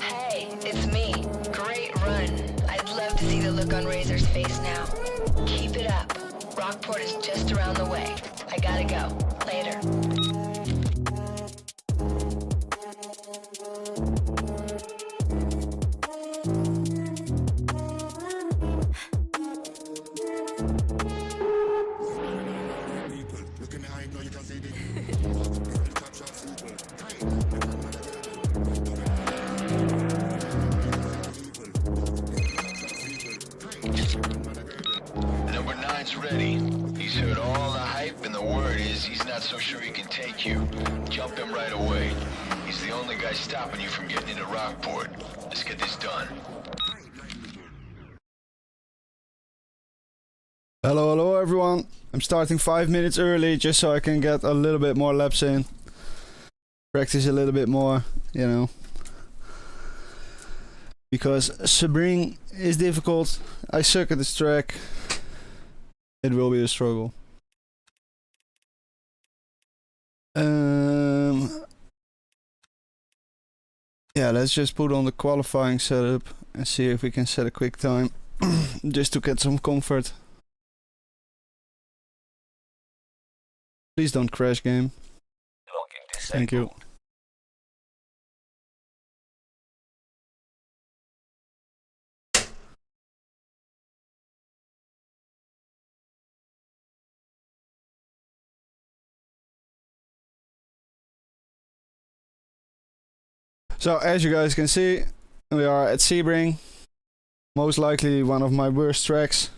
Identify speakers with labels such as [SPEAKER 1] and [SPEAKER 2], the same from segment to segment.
[SPEAKER 1] Hey, it's me. Great run. I'd love to see the look on Razor's face now. Keep it up. Rockport is just around the way. I gotta go. Later.
[SPEAKER 2] Number 9's ready. He's heard all the hype, and the word is he's not so sure he can take you. Jump him right away. He's the only guy stopping you from getting into Rockport. Let's get this done.
[SPEAKER 3] Hello everyone. I'm starting 5 minutes early just so I can get a little bit more laps in. Practice a little bit more, you know. Because Sebring is difficult. I suck at this track. It will be a struggle. Yeah, let's just put on the qualifying setup and see if we can set a quick time. Just to get some comfort. Please don't crash, game. Thank you. So, as you guys can see, we are at Sebring. Most likely one of my worst tracks.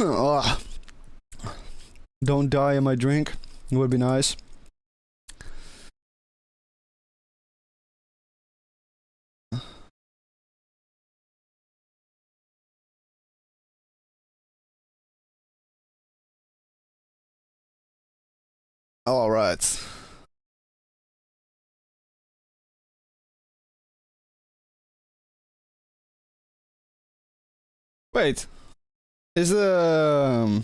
[SPEAKER 3] Oh. Don't die in my drink. It would be nice. All right. Wait. Is the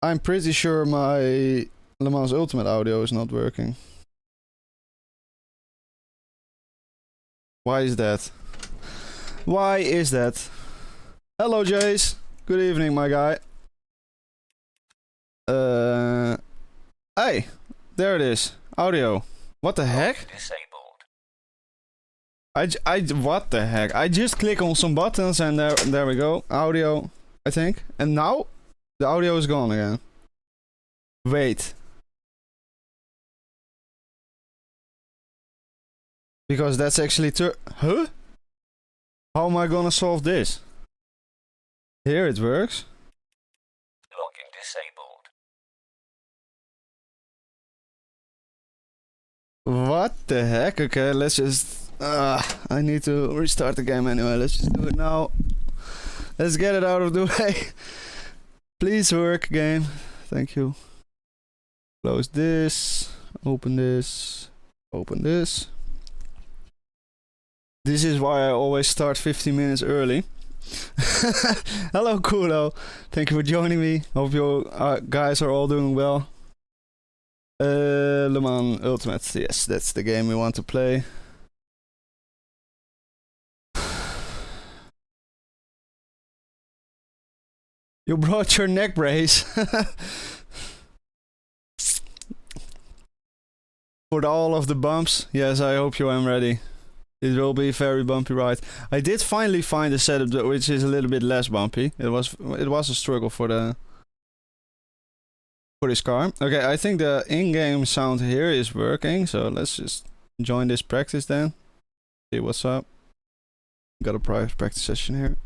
[SPEAKER 3] I'm pretty sure my Le Mans Ultimate audio is not working. Why is that? Why is that? Hello Jace. Good evening, my guy. Hey, there it is. Audio. What the heck? What the heck? I just click on some buttons and there we go. Audio, I think. And now the audio is gone again. Wait. Because that's actually huh? How am I gonna solve this? Here it works.
[SPEAKER 4] Logging disabled.
[SPEAKER 3] What the heck? Okay, let's just... I need to restart the game anyway. Let's just do it now. Let's get it out of the way. Please work, game. Thank you. Close this. Open this. Open this. This is why I always start 15 minutes early. Hello, Coolonow. Thank you for joining me. Hope you guys are all doing well. Le Mans Ultimate. Yes, that's the game we want to play. You brought your neck brace. For all of the bumps. Yes, I hope you am ready. It will be a very bumpy ride. I did finally find a setup which is a little bit less bumpy. It was a struggle for this car. Okay, I think the in-game sound here is working, so let's just join this practice then. See what's up. Got a private practice session here.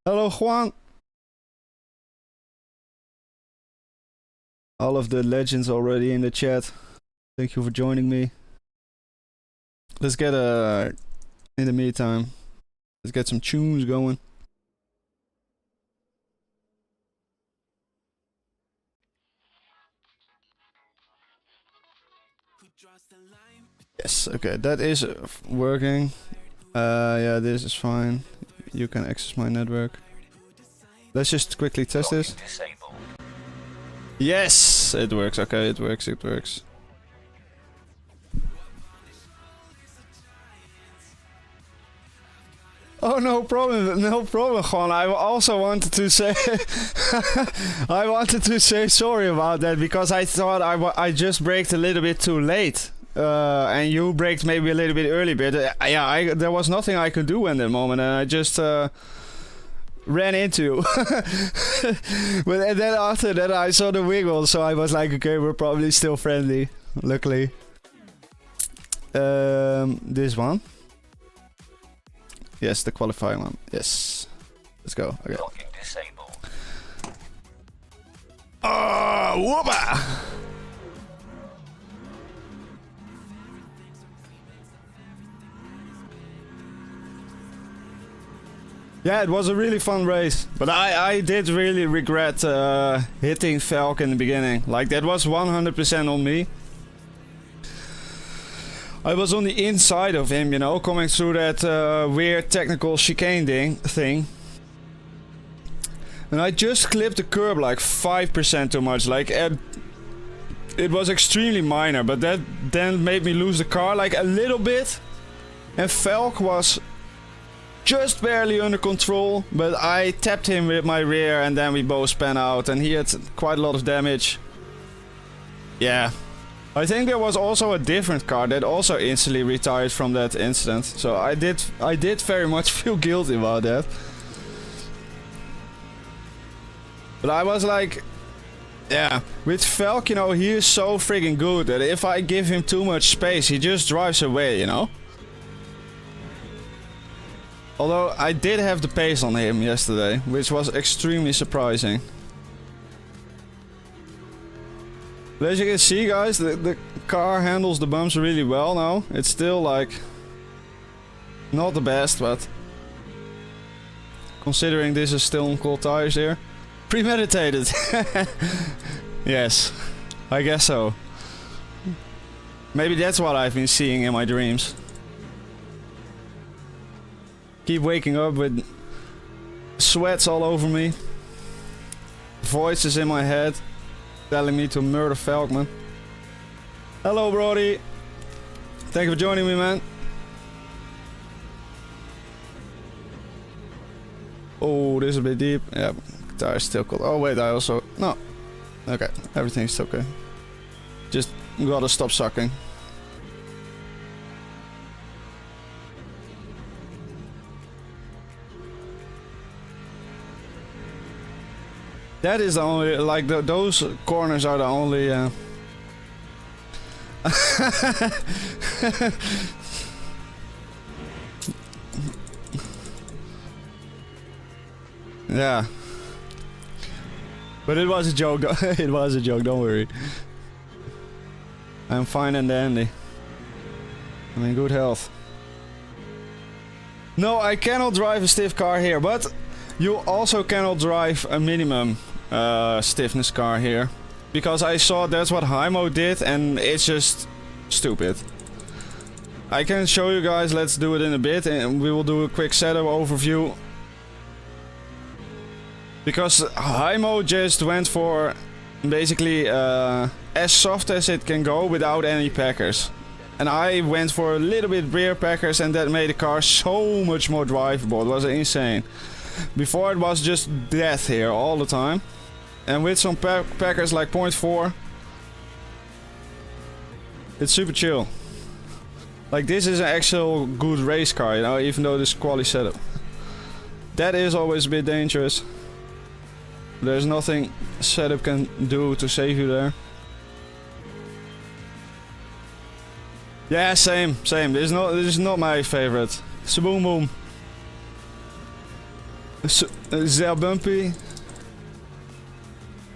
[SPEAKER 3] Hello, Juan. All of the legends already in the chat. Thank you for joining me. Let's get in the meantime, Let's get some tunes going. Yes, okay, that is working. Yeah, this is fine. You can access my network. Let's just quickly test this.
[SPEAKER 4] Disabled.
[SPEAKER 3] Yes, it works. Okay, it works. It works. Oh, no problem. No problem, Juan. I also wanted to say I wanted to say sorry about that because I thought I just braked a little bit too late. And you braked maybe a little bit early, but yeah, there was nothing I could do in that moment, and I just ran into you. But and then after that, I saw the wiggle, so I was like, okay, we're probably still friendly. Luckily, this one, yes, the qualifying one, yes. Let's go. Okay.
[SPEAKER 4] Locking disabled.
[SPEAKER 3] Oh, whoopa! Yeah, it was a really fun race, but I did really regret hitting Falk in the beginning. Like, that was 100% on me. I was on the inside of him, you know, coming through that weird technical chicane thing. And I just clipped the curb like 5% too much. Like, it was extremely minor, but that then made me lose the car like a little bit. And Falk was just barely under control, but I tapped him with my rear and then we both span out and he had quite a lot of damage. Yeah. I think there was also a different car that also instantly retired from that incident. So I did very much feel guilty about that. But I was like, yeah, with Falk, you know, he is so freaking good that if I give him too much space, he just drives away, you know? Although I did have the pace on him yesterday, which was extremely surprising. But as you can see, guys, the car handles the bumps really well now. It's still like not the best, but considering this is still on cold tires here, premeditated. Yes, I guess so. Maybe that's what I've been seeing in my dreams. Keep waking up with sweats all over me. Voices in my head telling me to murder Falkman. Hello, Brody. Thank you for joining me, man. Oh, this is a bit deep. Yeah, tire is still cold. Oh wait, I also... No. Okay, everything's okay. Just gotta stop sucking. That is the only, like, those corners are the only, yeah. But it was a joke, it was a joke, don't worry. I'm fine and dandy. I'm in good health. No, I cannot drive a stiff car here, but you also cannot drive a minimum stiffness car here. Because I saw that's what Hymo did and it's just stupid. I can show you guys, let's do it in a bit and we will do a quick setup overview. Because Hymo just went for basically as soft as it can go without any packers. And I went for a little bit rear packers and that made the car so much more drivable. It was insane. Before it was just death here all the time. And with some packers like 0.4, it's super chill. Like, this is an actual good race car, you know, even though this is quality setup. That is always a bit dangerous. There's nothing setup can do to save you there. Yeah, same. This is not my favorite. Saboom boom. They're bumpy.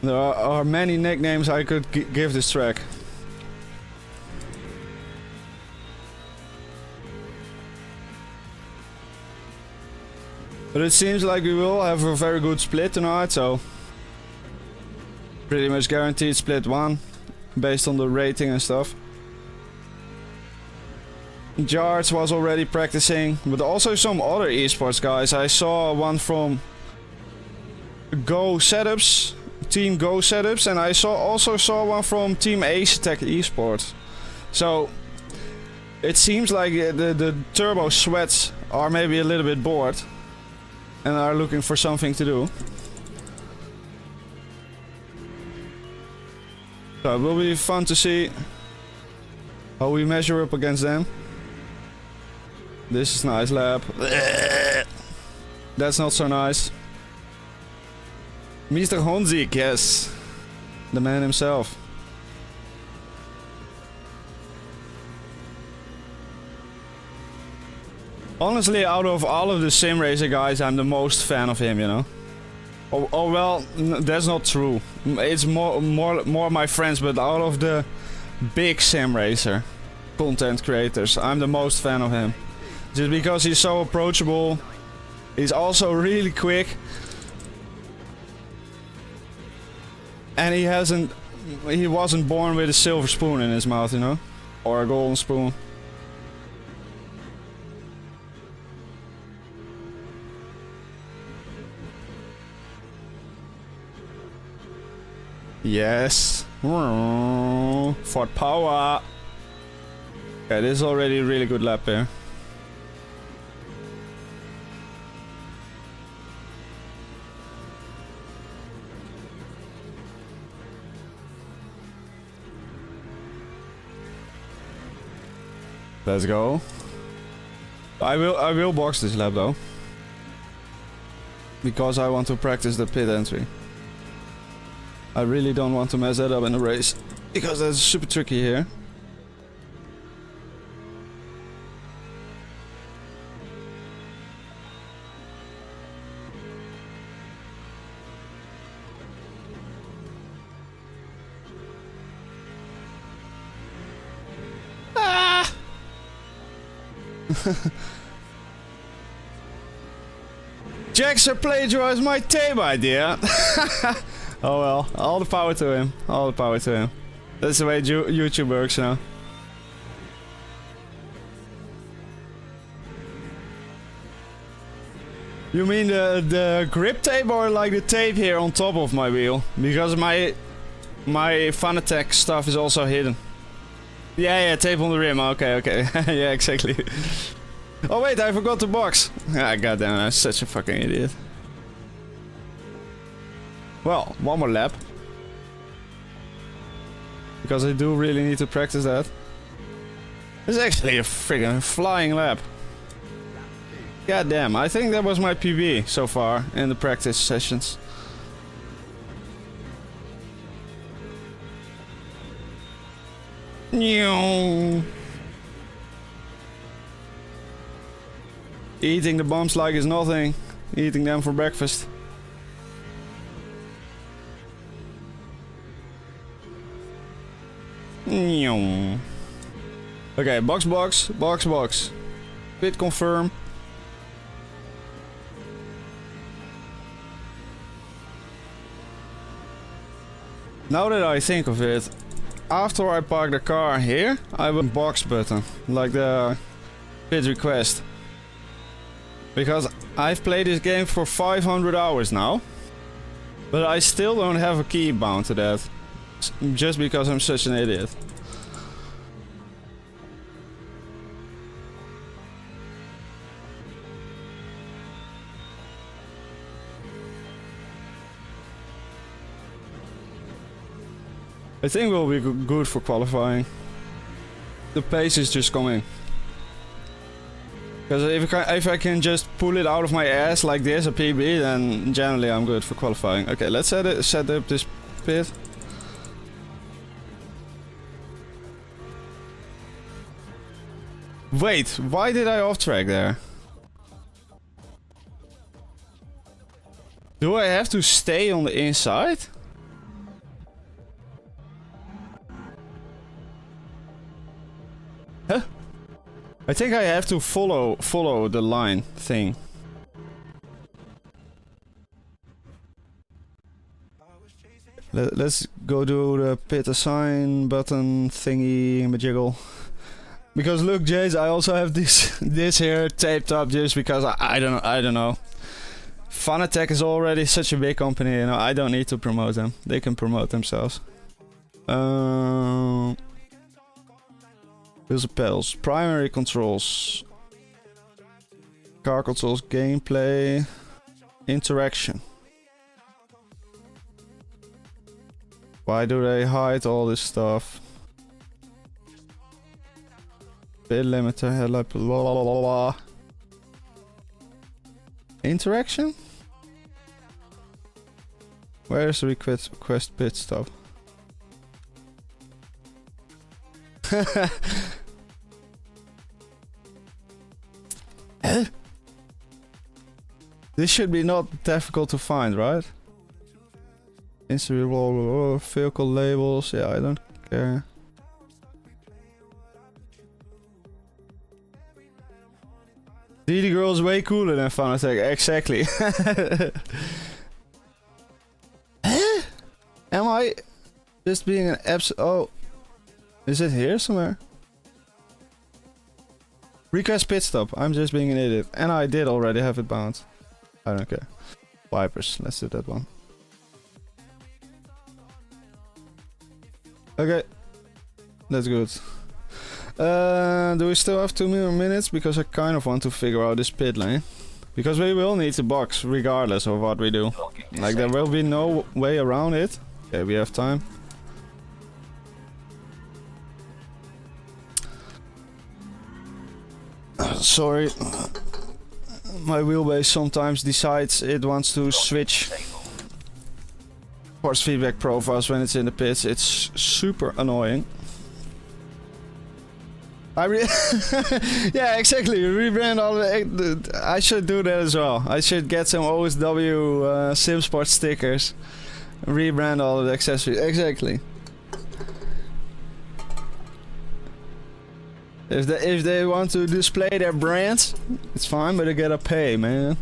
[SPEAKER 3] There are many nicknames I could give this track. But it seems like we will have a very good split tonight, so pretty much guaranteed split 1 based on the rating and stuff. Jards was already practicing, but also some other esports guys. I saw one from Go Setups, Team Go Setups, and I also saw one from Team Fanatec Esports. So it seems like the turbo sweats are maybe a little bit bored and are looking for something to do. So it will be fun to see how we measure up against them. This is nice lap. That's not so nice. Mr. Honzik, yes. The man himself. Honestly, out of all of the sim racer guys, I'm the most fan of him, you know. Oh well, that's not true. It's more my friends, but out of the big sim racer content creators, I'm the most fan of him. Just because he's so approachable. He's also really quick. And he wasn't born with a silver spoon in his mouth, you know? Or a golden spoon. Yes. For power. Okay, this is already a really good lap here. Let's go. I will box this lap though. Because I want to practice the pit entry. I really don't want to mess that up in the race. Because that's super tricky here. Jaxer plagiarized my tape idea. Oh well, all the power to him. All the power to him. That's the way YouTube works now. You mean the grip tape or like the tape here on top of my wheel? Because my Fanatec stuff is also hidden. Yeah, tape on the rim. Okay. Yeah, exactly. Oh wait, I forgot to box. Ah, goddamn, I'm such a fucking idiot. Well, one more lap. Because I do really need to practice that. It's actually a friggin' flying lap. Goddamn, I think that was my PB so far in the practice sessions. Eating the bombs like it's nothing. Eating them for breakfast. Okay, box. Pit confirm. Now that I think of it, after I park the car here, I have a box button, like the pit request. Because I've played this game for 500 hours now, but I still don't have a key bound to that. Just because I'm such an idiot. I think we'll be good for qualifying. The pace is just coming. Because if I can just pull it out of my ass like this, a PB, then generally I'm good for qualifying. Okay, let's set up this pit. Wait, why did I off track there? Do I have to stay on the inside? Huh? I think I have to follow the line thing. Let's go do the pit assign button thingy majiggle. Because look, Jace, I also have this here taped up just because I don't know. Fanatec is already such a big company, you know. I don't need to promote them. They can promote themselves. Wheels and pedals, primary controls, car controls, gameplay, interaction. Why do they hide all this stuff? Bit limiter, headlight, blah blah blah blah. Interaction? Where's the request pit stop? This should be not difficult to find, right? Instagram, vehicle labels, yeah, I don't care. DD Girl is way cooler than Fanatec, exactly. Am I just being an oh, is it here somewhere? Request pit stop, I'm just being an idiot. And I did already have it bound. I don't care. Wipers, let's do that one. Okay, that's good. Do we still have 2 more minutes? Because I kind of want to figure out this pit lane. Because we will need the box regardless of what we do. Like there will be no way around it. Okay, we have time. Sorry. My wheelbase sometimes decides it wants to switch force feedback profiles when it's in the pits. It's super annoying. Yeah, exactly. Rebrand all the. I should do that as well. I should get some OSW-Sim-Sports stickers. Rebrand all of the accessories. Exactly. If they want to display their brands, it's fine, but they gotta pay, man.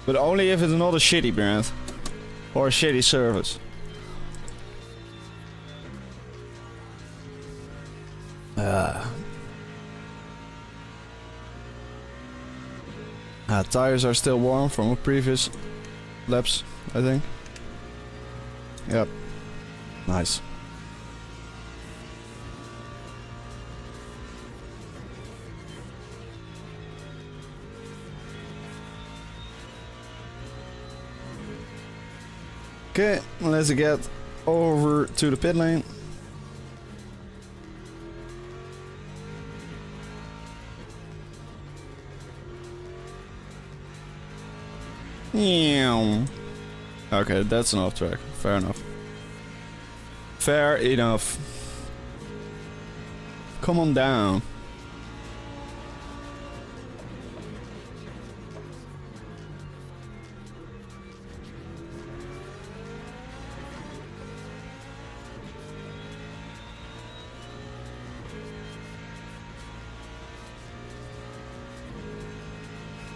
[SPEAKER 3] But only if it's not a shitty brand or a shitty service. Tires are still warm from a previous laps, I think. Yep. Nice. Okay, let's get over to the pit lane. Okay, that's an off track. Fair enough. Fair enough. Come on down.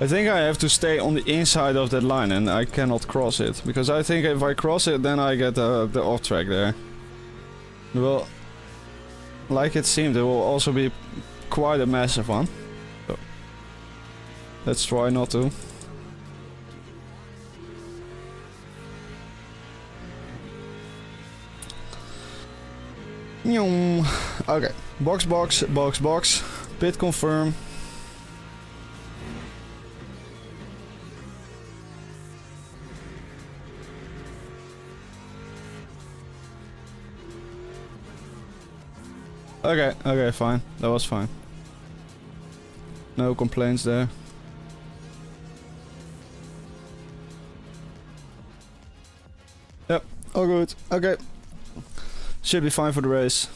[SPEAKER 3] I think I have to stay on the inside of that line and I cannot cross it. Because I think if I cross it, then I get the off track there. Well, like it seemed, it will also be quite a massive one. So, let's try not to. Okay, box, pit confirm. Okay, fine. That was fine. No complaints there. Yep, all good. Okay. Should be fine for the race.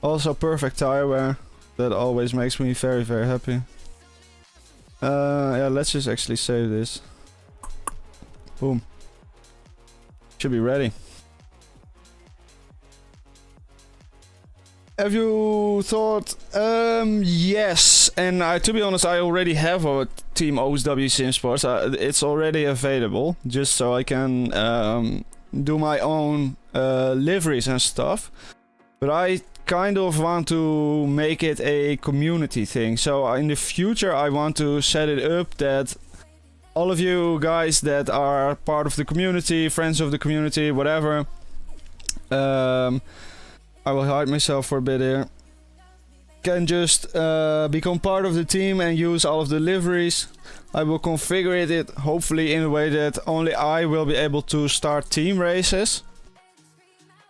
[SPEAKER 3] Also perfect tire wear. That always makes me very, very happy. Yeah, let's just actually save this. Boom. Should be ready. have you thought? Yes, and to be honest, I already have a team OSW-Sim-Sports. It's already available, just so I can do my own liveries and stuff. But I kind of want to make it a community thing. So in the future, I want to set it up that all of you guys that are part of the community, friends of the community, whatever. I will hide myself for a bit here. Can just become part of the team and use all of the liveries. I will configure it hopefully in a way that only I will be able to start team races.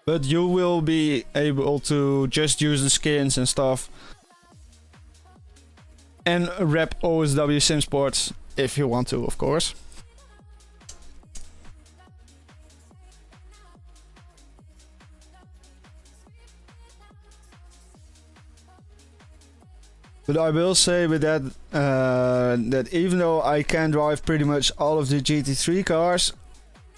[SPEAKER 3] But you will be able to just use the skins and stuff. And rep OSW-Sim-Sports if you want to, of course. But I will say with that, that even though I can drive pretty much all of the GT3 cars,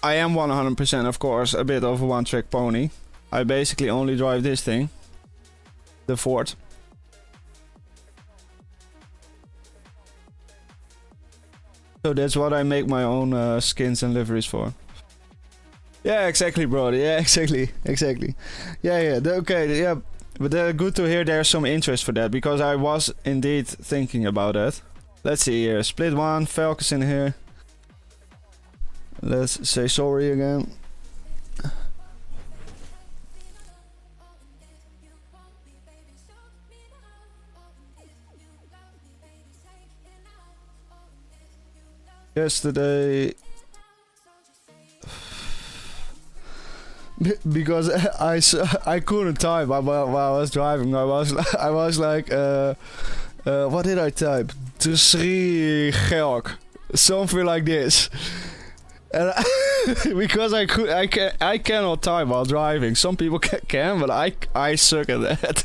[SPEAKER 3] I am 100% of course a bit of a one-trick pony. I basically only drive this thing, the Ford. So that's what I make my own skins and liveries for. Yeah, exactly, bro. Yeah, exactly. Yeah. Okay, yeah. But good to hear there's some interest for that, because I was indeed thinking about that. Let's see here. Split 1, Falcons in here. Let's say sorry again. Yesterday, because I couldn't type while I was driving. I was like, what did I type? To Sri Gelk, something like this. And because I cannot type while driving. Some people can, but I suck at that.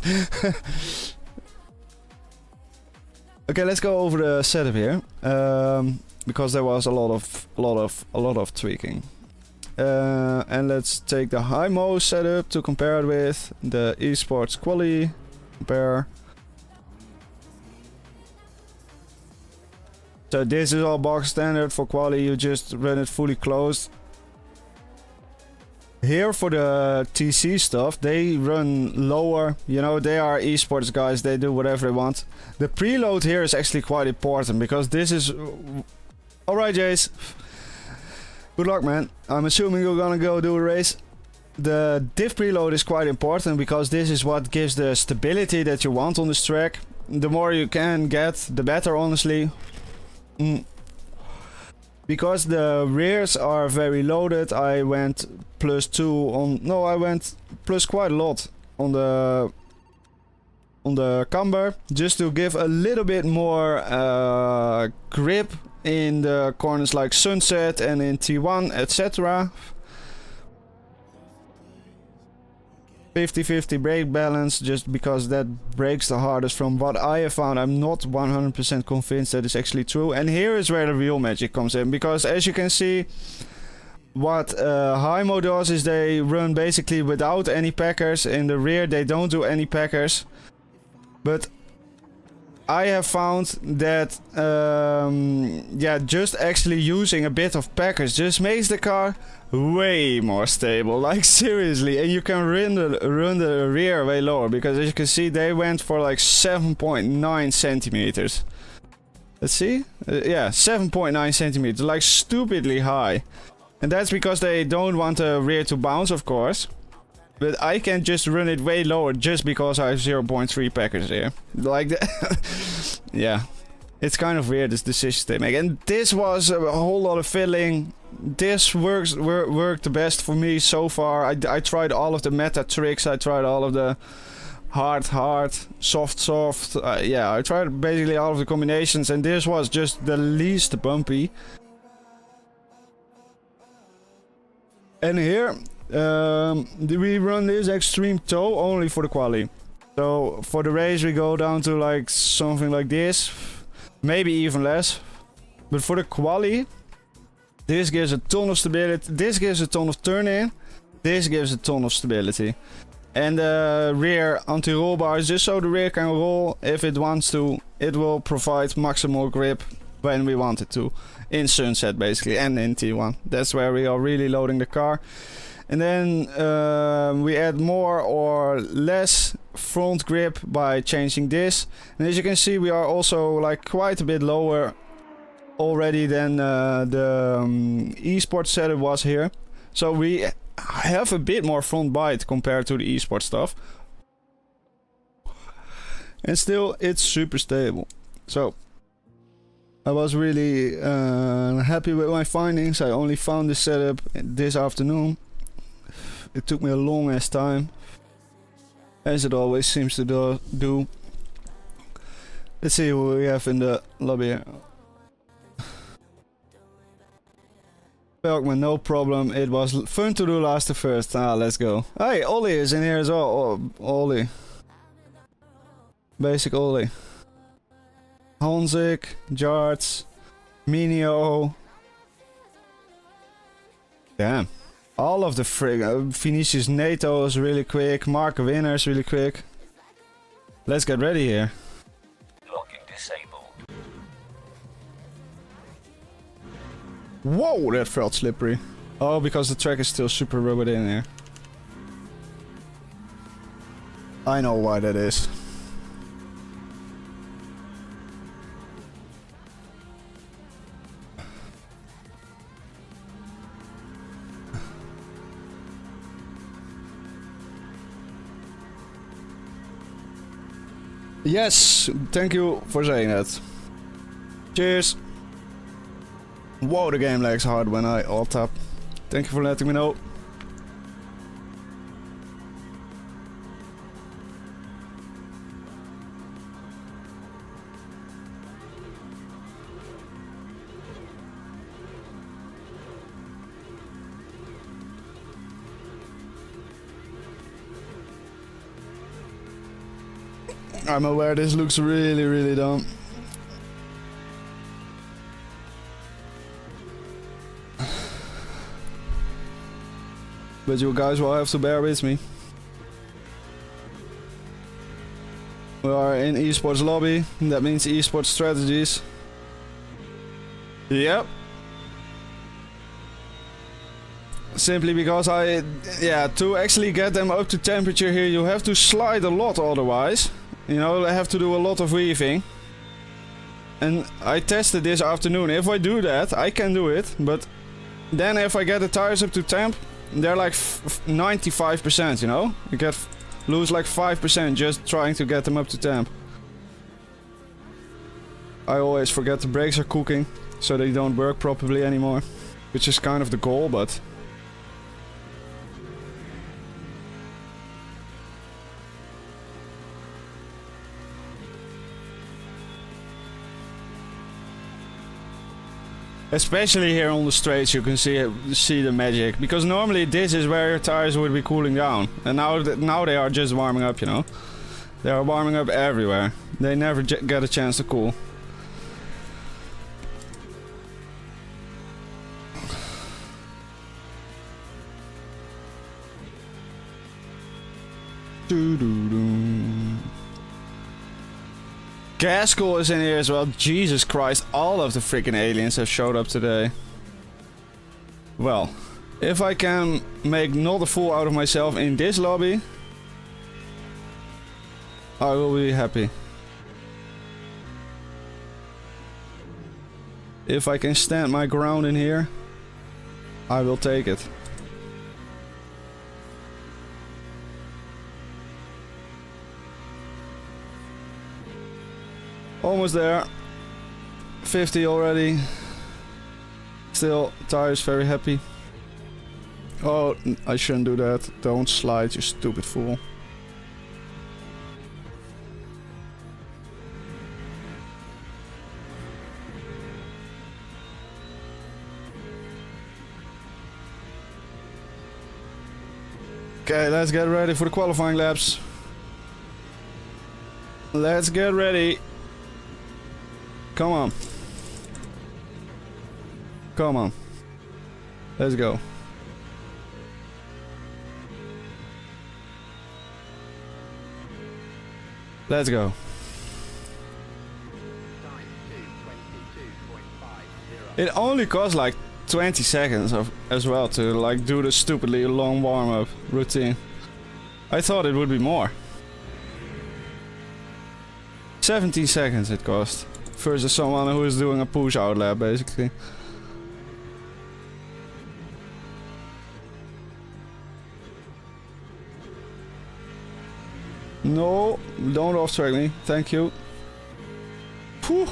[SPEAKER 3] Okay, let's go over the setup here. Because there was a lot of tweaking. And let's take the high mo setup to compare it with the esports quali. Compare. So this is all box standard for quali. You just run it fully closed. Here for the TC stuff, they run lower. You know, they are esports guys. They do whatever they want. The preload here is actually quite important, because this is. Alright, Jace. Good luck, man. I'm assuming you're gonna go do a race. The diff preload is quite important, because this is what gives the stability that you want on this track. The more you can get, the better, honestly. Because the rears are very loaded, I went +2 on... No, I went plus quite a lot on the camber, just to give a little bit more grip in the corners like Sunset and in T1, etc. 50-50 brake balance, just because that brakes the hardest from what I have found. I'm not 100% convinced that is actually true. And here is where the real magic comes in, because as you can see, what Hymo does is they run basically without any packers. In the rear they don't do any packers. But I have found that yeah, just actually using a bit of packers just makes the car way more stable, like seriously. And you can run the rear way lower, because as you can see they went for like 7.9 centimeters. Let's see, yeah, 7.9 centimeters, like stupidly high. And that's because they don't want the rear to bounce, of course. But I can just run it way lower just because I have 0.3 packers here. Like that. Yeah. It's kind of weird, this decision they make. And this was a whole lot of fiddling. This worked the best for me so far. I tried all of the meta tricks. I tried all of the hard, soft. Yeah, I tried basically all of the combinations. And this was just the least bumpy. And here... we run this extreme toe only for the quali. So for the race we go down to like something like this, maybe even less. But for the quali, this gives a ton of stability, this gives a ton of turn in, this gives a ton of stability. And the rear anti-roll bars, just so the rear can roll if it wants to. It will provide maximal grip when we want it to. In Sunset basically, and in T1. That's where we are really loading the car. And then we add more or less front grip by changing this. And as you can see, we are also like quite a bit lower already than the esports setup was here. So we have a bit more front bite compared to the esports stuff. And still, it's super stable. So I was really happy with my findings. I only found this setup this afternoon. It took me a long ass time, as it always seems to do. Let's see who we have in the lobby here. Bergman, no problem. It was fun to do last to first. Ah, let's go. Hey, Ollie is in here as well. Oh, Ollie. Basic Ollie. Honzik, Jarts, Minio. Damn. All of the frig. Vinicius Neto is really quick. Mark Winner is really quick. Let's get ready here.
[SPEAKER 4] Locking disabled.
[SPEAKER 3] Whoa, that felt slippery. Oh, because the track is still super rubbed in here. I know why that is. Yes, thank you for saying that. Cheers. Whoa, the game lags hard when I alt up. Thank you for letting me know. I'm aware this looks really dumb. But you guys will have to bear with me. We are in esports lobby. That means esports strategies. Yep. Simply because to actually get them up to temperature here, you have to slide a lot otherwise. You know, I have to do a lot of weaving. And I tested this afternoon. If I do that, I can do it. But then if I get the tires up to temp, they're like 95%, you know? You lose like 5% just trying to get them up to temp. I always forget the brakes are cooking, so they don't work properly anymore. Which is kind of the goal, but... Especially here on the straights, you can see the magic, because normally this is where your tires would be cooling down, and now they are just warming up, you know. They are warming up everywhere. They never get a chance to cool. Gaskell is in here as well. Jesus Christ, all of the freaking aliens have showed up today. Well, if I can make not a fool out of myself in this lobby, I will be happy. If I can stand my ground in here, I will take it. Almost there. 50 already. Still, tires very happy. Oh, I shouldn't do that. Don't slide, you stupid fool. Okay, let's get ready for the qualifying laps. Let's get ready. Come on. Come on. Let's go. Let's go. It only costs like 20 seconds as well to like do the stupidly long warm-up routine. I thought it would be more. 17 seconds it cost versus someone who is doing a push-out lap basically. No, don't off-track me, thank you. Whew.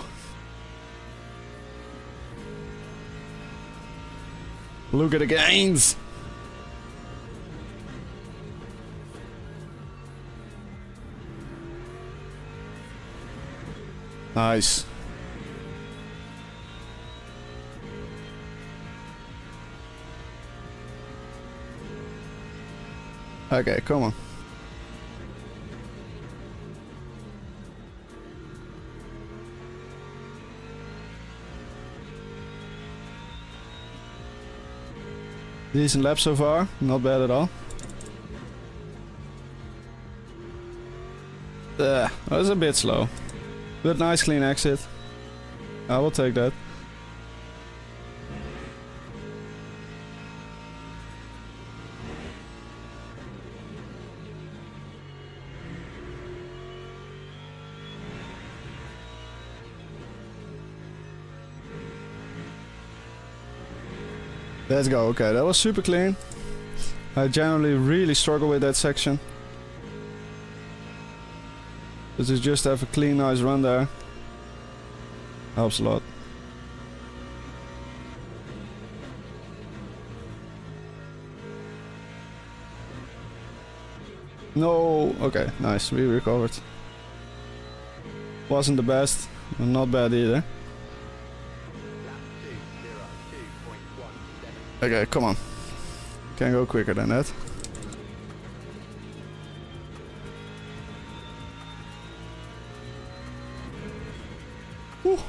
[SPEAKER 3] Look at the gains! Nice. Okay, come on. Decent lap so far, not bad at all. That was a bit slow. But nice clean exit. I will take that. Let's go. Okay, that was super clean. I generally really struggle with that section. But to just have a clean, nice run there helps a lot. No, okay, nice. We recovered. Wasn't the best, but not bad either. Okay, come on. Can't go quicker than that. Whew.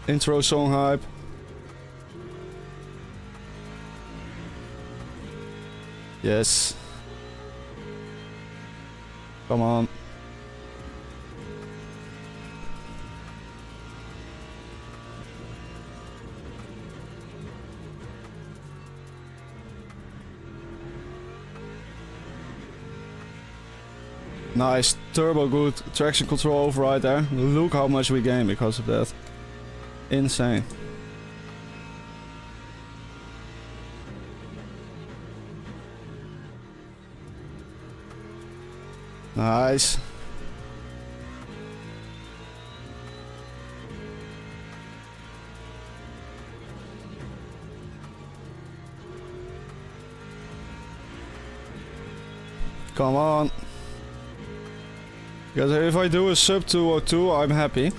[SPEAKER 3] Intro song hype. Yes. Come on. Nice, turbo good traction control override there. Look how much we gain because of that. Insane. Nice. Come on. Because if I do a sub 202, I'm happy.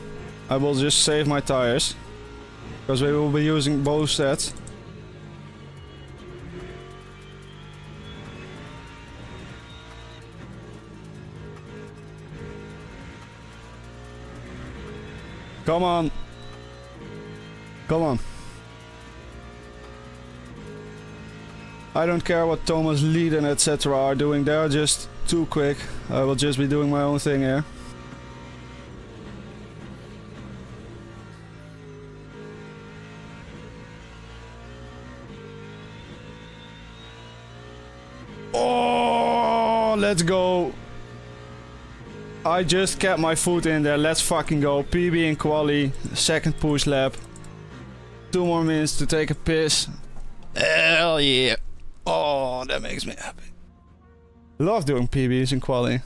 [SPEAKER 3] I will just save my tires. Because we will be using both sets. Come on. Come on. I don't care what Thomas Lead and etc. are doing. They are just too quick. I will just be doing my own thing here. Oh, let's go. I just kept my foot in there. Let's fucking go. PB in quali. Second push lap. 2 more minutes to take a piss. Hell yeah. Oh, that makes me happy. Love doing PBs in quali.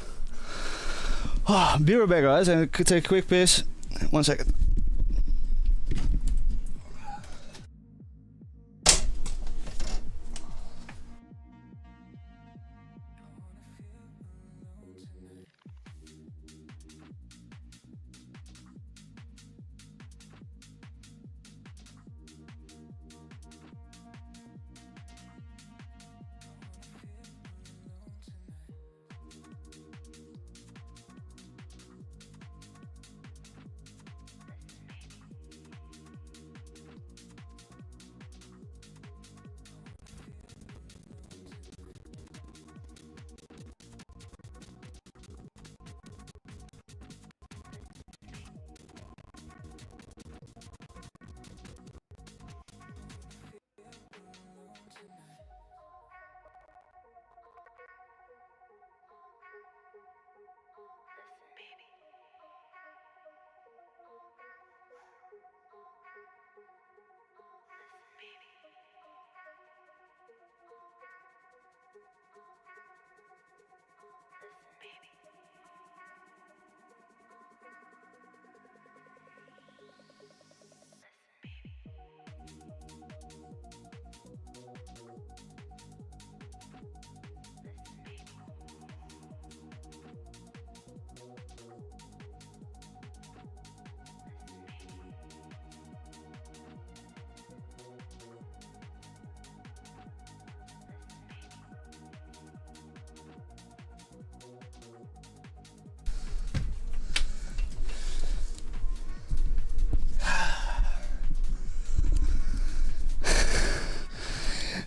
[SPEAKER 3] Oh, be right back, guys. I could take a quick piss. 1 second.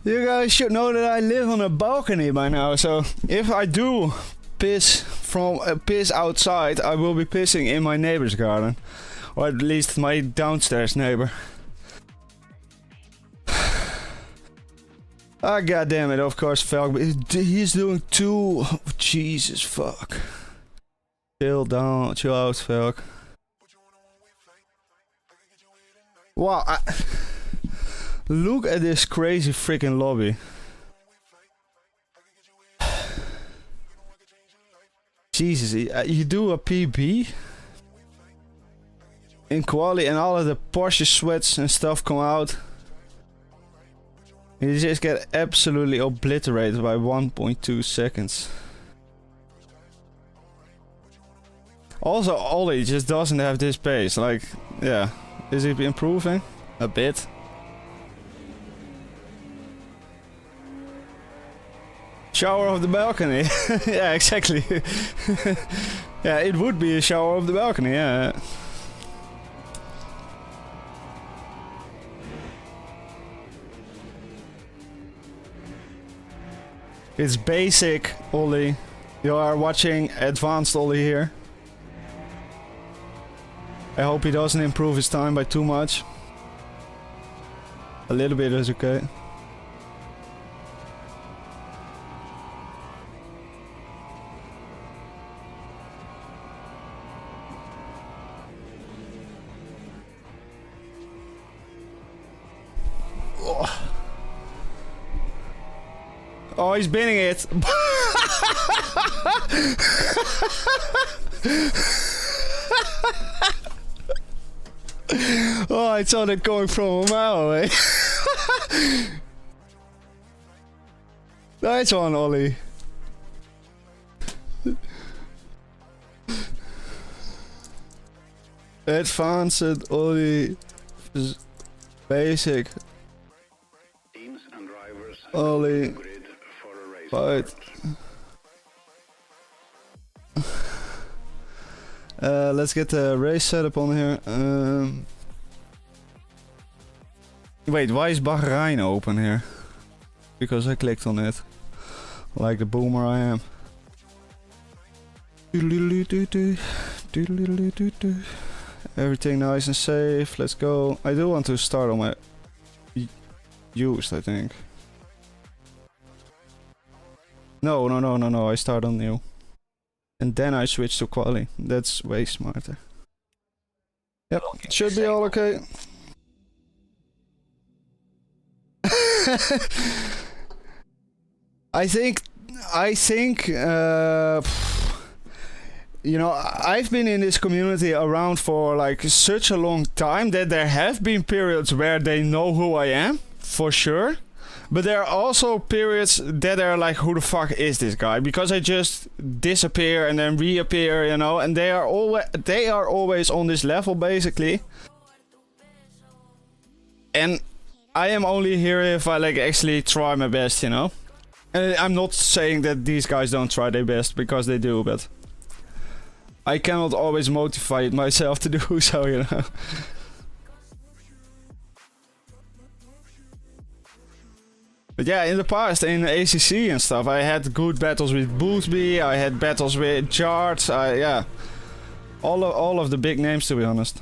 [SPEAKER 3] You guys should know that I live on a balcony by now, so if I do piss outside, I will be pissing in my neighbor's garden. Or at least my downstairs neighbor. Ah, goddamn it, of course, Falk. He's doing two. Oh, Jesus, fuck. Chill down, chill out, Falk. Wow, look at this crazy freaking lobby. Jesus, you do a PB in quali and all of the Porsche sweats and stuff come out. You just get absolutely obliterated by 1.2 seconds. Also, Ollie just doesn't have this pace. Like, yeah. Is he improving? A bit. Shower of the balcony. Yeah, exactly. Yeah, it would be a shower of the balcony, yeah. It's basic, Ollie. You are watching advanced Ollie here. I hope he doesn't improve his time by too much. A little bit is okay. Oh, he's binning it. Oh, I saw that going from a mile away. Nice one, Ollie. Advanced Ollie. Basic. Ollie. Fight. Let's get the race setup on here. Wait, why is Bahrain open here? Because I clicked on it. Like the boomer I am. Everything nice and safe. Let's go. I do want to start on my used, I think. No, I start on new. And then I switch to quali. That's way smarter. Yep, should be all okay. I think, you know, I've been in this community around for like such a long time that there have been periods where they know who I am, for sure. But there are also periods that are like, who the fuck is this guy? Because I just disappear and then reappear, you know, and they are always on this level basically. And I am only here if I like actually try my best, you know. And I'm not saying that these guys don't try their best, because they do, but I cannot always motivate myself to do so, you know. But yeah, in the past, in ACC and stuff, I had good battles with Boothby, I had battles with Jart, yeah. All of the big names, to be honest.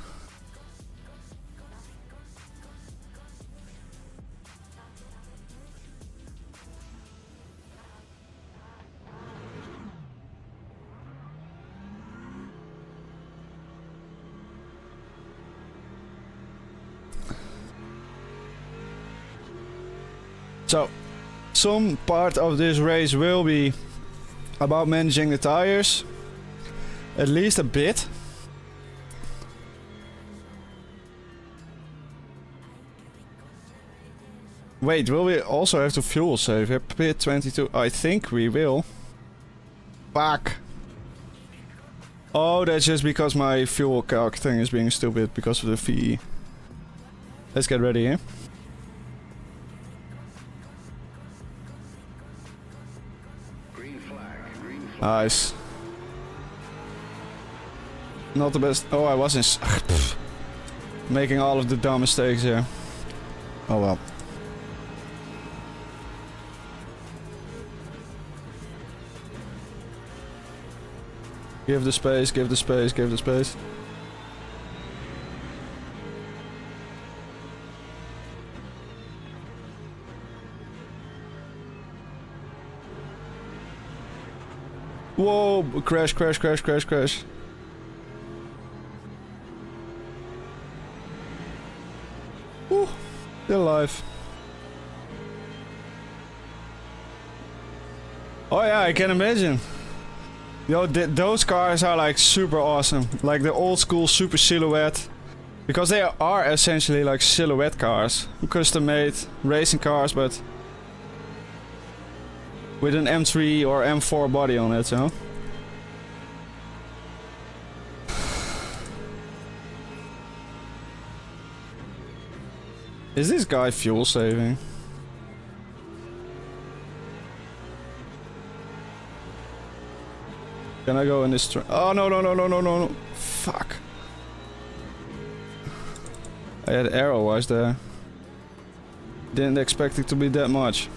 [SPEAKER 3] So, some part of this race will be about managing the tires, at least a bit. Wait, will we also have to fuel save here? Pit 22, I think we will. Fuck. Oh, that's just because my fuel calc thing is being stupid because of the VE. Let's get ready here. Nice. Not the best. Oh, I was in. Making all of the dumb mistakes here. Oh well. Give the space, give the space, give the space. Whoa, crash, crash, crash, crash, crash. Woo, still alive. Oh yeah, I can imagine. Yo, those cars are like super awesome. Like the old school super silhouette. Because they are essentially like silhouette cars. Custom made racing cars, but with an M3 or M4 body on it, so. Is this guy fuel saving? Can I go in this train? Oh no no no no no no no! Fuck! I had arrow wise there. Didn't expect it to be that much.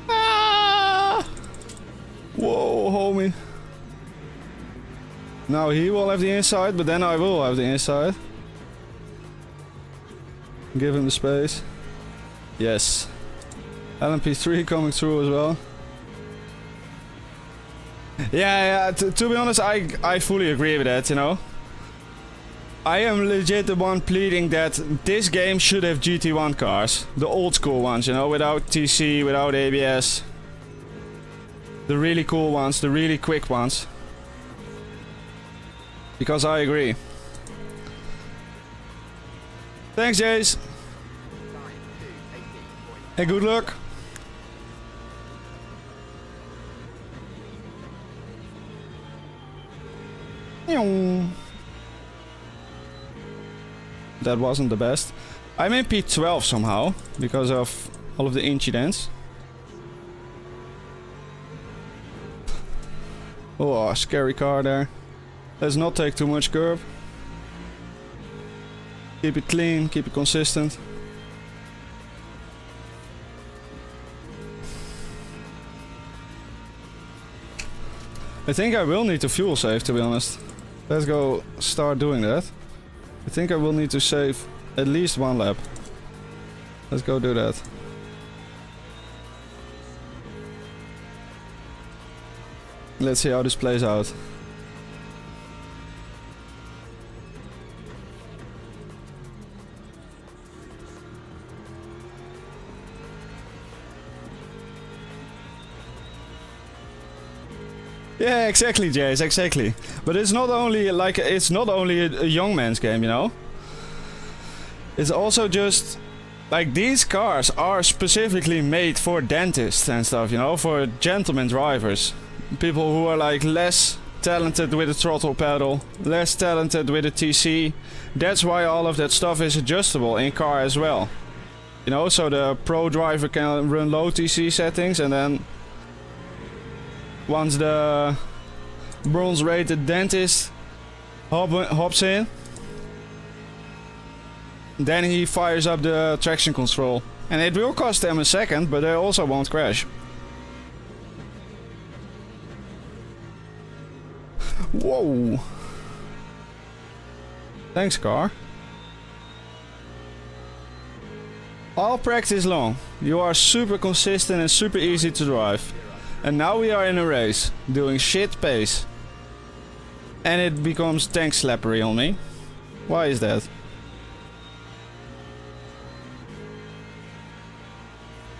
[SPEAKER 3] Ah! Whoa, homie! Now he will have the inside, but then I will have the inside. Give him the space. Yes. LMP3 coming through as well. Yeah, to be honest, I fully agree with that, you know. I am legit the one pleading that this game should have GT1 cars. The old school ones, you know, without TC, without ABS. The really cool ones, the really quick ones. Because I agree. Thanks, Jace. Hey, good luck. That wasn't the best. I'm in P12 somehow because of all of the incidents. Oh, scary car there. Let's not take too much curb. Keep it clean, keep it consistent. I think I will need to fuel save, to be honest. Let's go start doing that. I think I will need to save at least one lap. Let's go do that. Let's see how this plays out. Yeah, exactly, Jace, exactly. But it's not only like a young man's game, you know. It's also just like these cars are specifically made for dentists and stuff, you know, for gentleman drivers, people who are like less talented with a throttle pedal, less talented with a TC. That's why all of that stuff is adjustable in car as well. You know, so the pro driver can run low TC settings, and then once the bronze rated dentist hops in, then he fires up the traction control. And it will cost them a second, but they also won't crash. Whoa. Thanks, car. All practice long. You are super consistent and super easy to drive. And now we are in a race, doing shit pace. And it becomes tank slappery on me. Why is that?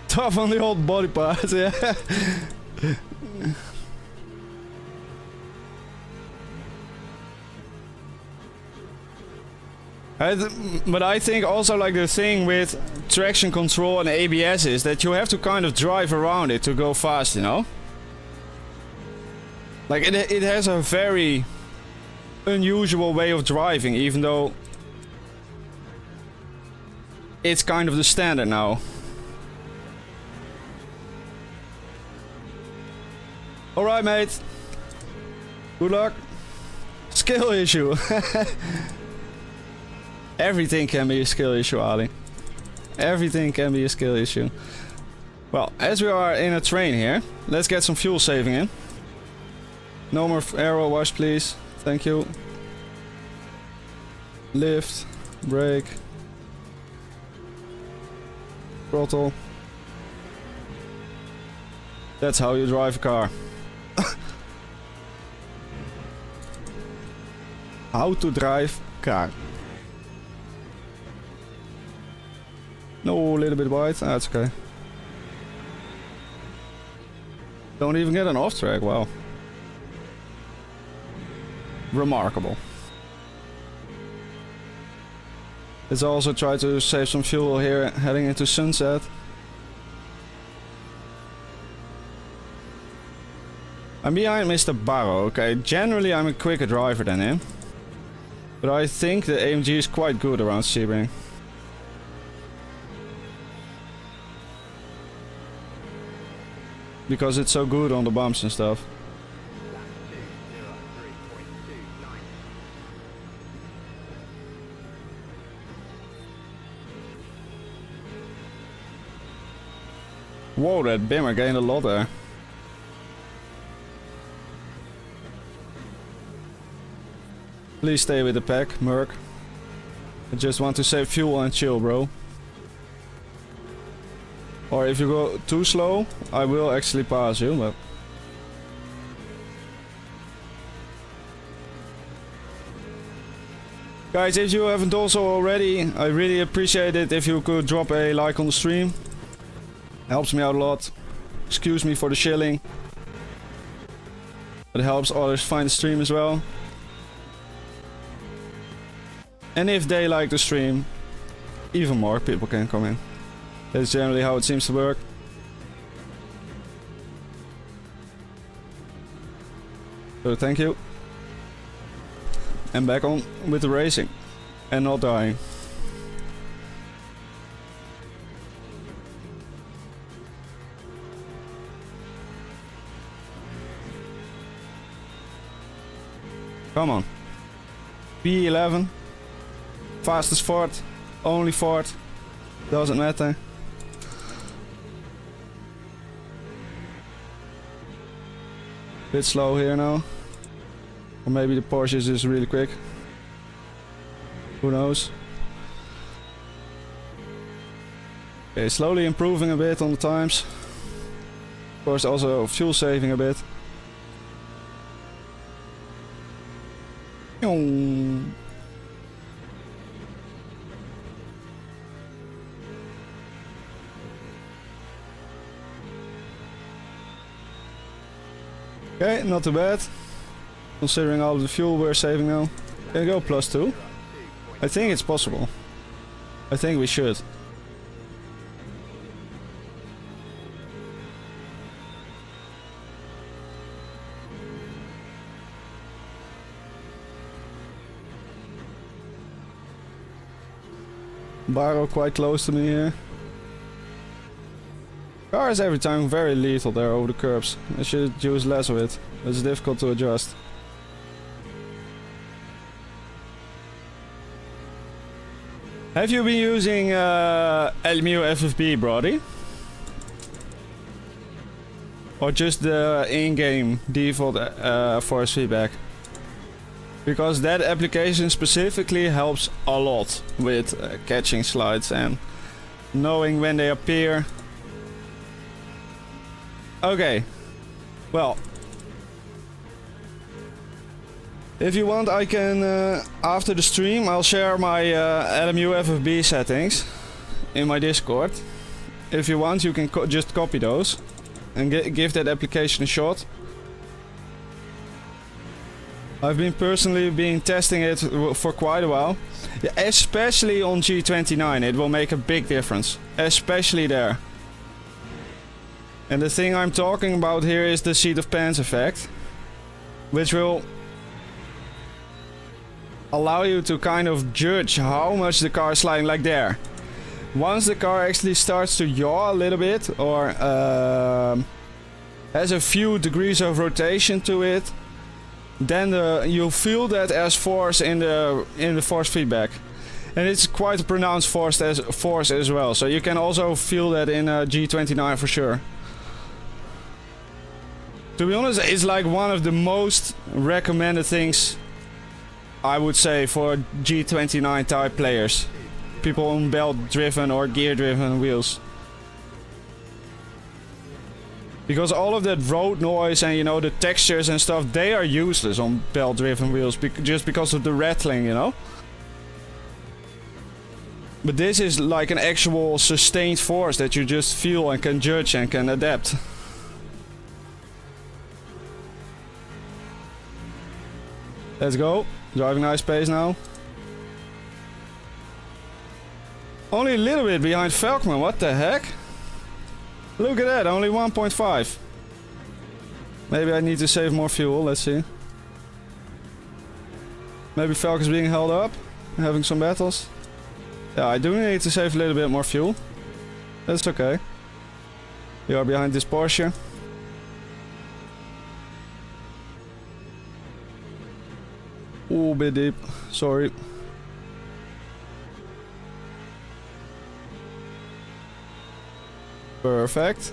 [SPEAKER 3] Tough on the old body parts, yeah. But I think also like the thing with traction control and ABS is that you have to kind of drive around it to go fast, you know? Like it has a very unusual way of driving, even though it's kind of the standard now. Alright, mate. Good luck. Skill issue. Everything can be a skill issue, Ali. Everything can be a skill issue. Well, as we are in a train here, let's get some fuel saving in. No more aero wash, please. Thank you. Lift, brake, throttle. That's how you drive a car. How to drive car. No, a little bit wide. That's okay. Don't even get an off track. Wow. Remarkable. Let's also try to save some fuel here heading into sunset. I'm behind Mr. Barrow. Okay, generally I'm a quicker driver than him. But I think the AMG is quite good around Sebring. Because it's so good on the bumps and stuff. Whoa, that Bimmer gained a lot there. Please stay with the pack, Merc. I just want to save fuel and chill, bro. Or if you go too slow, I will actually pass you, but... Guys, if you haven't also already, I really appreciate it if you could drop a like on the stream. Helps me out a lot. Excuse me for the shilling. But it helps others find the stream as well. And if they like the stream, even more people can come in. That's generally how it seems to work. So thank you. And back on with the racing. And not dying. Come on. B11. Fastest Ford. Only Ford. Doesn't matter. Bit slow here now. Or maybe the Porsche is just really quick. Who knows? Okay, slowly improving a bit on the times. Of course also fuel saving a bit. Okay, not too bad. Considering all the fuel we're saving now. Can we go +2? I think it's possible. I think we should. Barrow quite close to me here. Car is every time very lethal there over the curbs. I should use less of it. It's difficult to adjust. Have you been using LMU FFB, Brody? Or just the in-game default force feedback? Because that application specifically helps a lot with catching slides and knowing when they appear. Okay, well, if you want I can, after the stream, I'll share my LMU FFB settings in my Discord. If you want you can just copy those and give that application a shot. I've been personally testing it for quite a while, especially on G29. It will make a big difference, especially there. And the thing I'm talking about here is the seat of pants effect, which will allow you to kind of judge how much the car is sliding, like there. Once the car actually starts to yaw a little bit, or has a few degrees of rotation to it, then you'll feel that as force in the force feedback. And it's quite a pronounced force as well. So you can also feel that in G29 for sure. To be honest, it's like one of the most recommended things, I would say, for G29 type players. People on belt driven or gear driven wheels. Because all of that road noise and, you know, the textures and stuff, they are useless on belt driven wheels just because of the rattling, you know. But this is like an actual sustained force that you just feel and can judge and can adapt. Let's go. Driving nice pace now. Only a little bit behind Falkman, what the heck? Look at that, only 1.5. Maybe I need to save more fuel, let's see. Maybe Falk is being held up, having some battles. Yeah, I do need to save a little bit more fuel. That's okay. We are behind this Porsche. Ooh, a bit deep. Sorry. Perfect.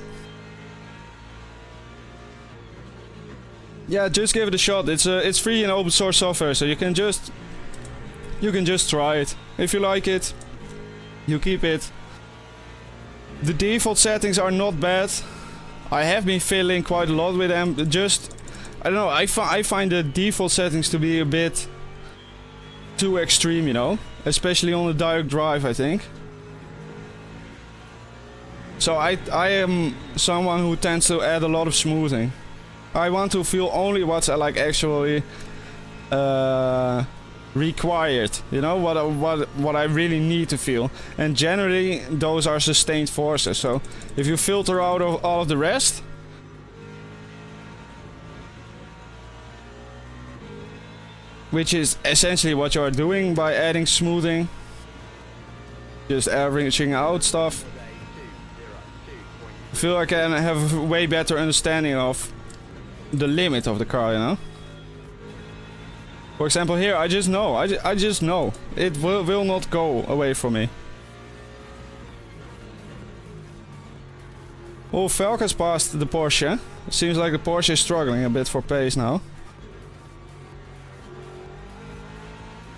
[SPEAKER 3] Yeah, just give it a shot. It's free and open source software, so you can just try it. If you like it, you keep it. The default settings are not bad. I have been fiddling quite a lot with them. Just, I don't know, I find the default settings to be a bit too extreme, you know? Especially on the direct drive, I think. So I am someone who tends to add a lot of smoothing. I want to feel only what's like actually required, you know, what I really need to feel. And generally those are sustained forces. So if you filter out of all of the rest, which is essentially what you are doing by adding smoothing, just averaging out stuff, I feel like I can have a way better understanding of the limit of the car, you know? For example here, I just know, I just know. It will not go away from me. Oh, Falk has passed the Porsche. It seems like the Porsche is struggling a bit for pace now.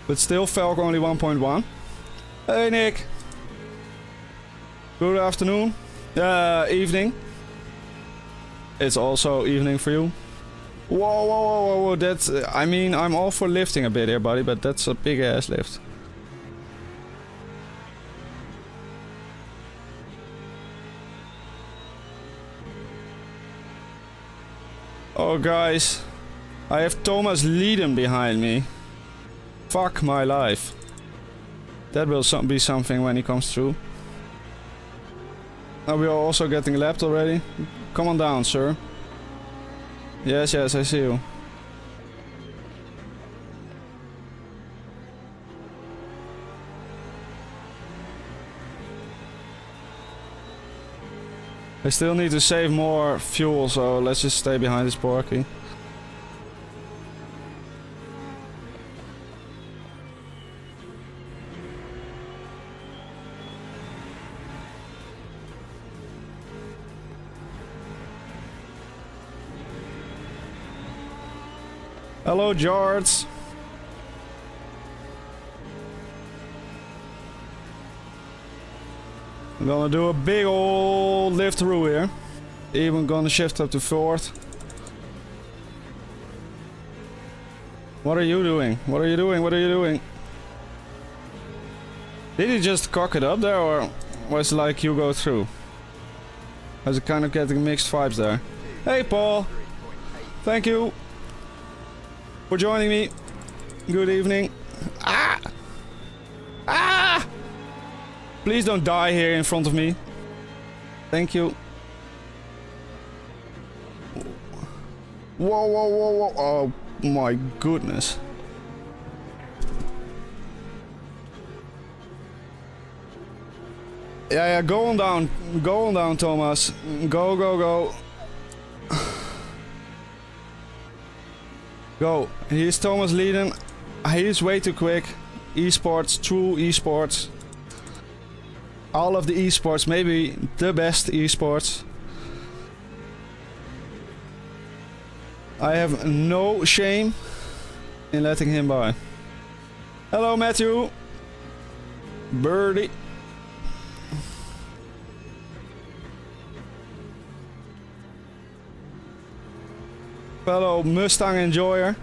[SPEAKER 3] But still, Falk only 1.1. Hey Nick! Good afternoon. Evening. It's also evening for you. Whoa, whoa, whoa, whoa, that's... I mean, I'm all for lifting a bit here, buddy, but that's a big ass lift. Oh, guys. I have Thomas Lieden behind me. Fuck my life. That will be something when he comes through. Now we are also getting lapped already. Come on down, sir. Yes, yes, I see you. I still need to save more fuel, so let's just stay behind this Porky. Hello, Jards. I'm gonna do a big old lift through here. Even gonna shift up to fourth. What are you doing? What are you doing? What are you doing? Did he just cock it up there, or was it like you go through? I was kind of getting mixed vibes there. Hey, Paul. Thank you for joining me. Good evening. Ah! Ah! Please don't die here in front of me. Thank you. Whoa, whoa, whoa, whoa. Oh my goodness. Yeah, go on down. Go on down, Thomas. Go, go, go. Go. Here's Thomas Lieden. He is way too quick. esports, true esports. All of the esports, maybe the best esports. I have no shame in letting him by. Hello, Matthew. Birdie. Fellow Mustang enjoyer.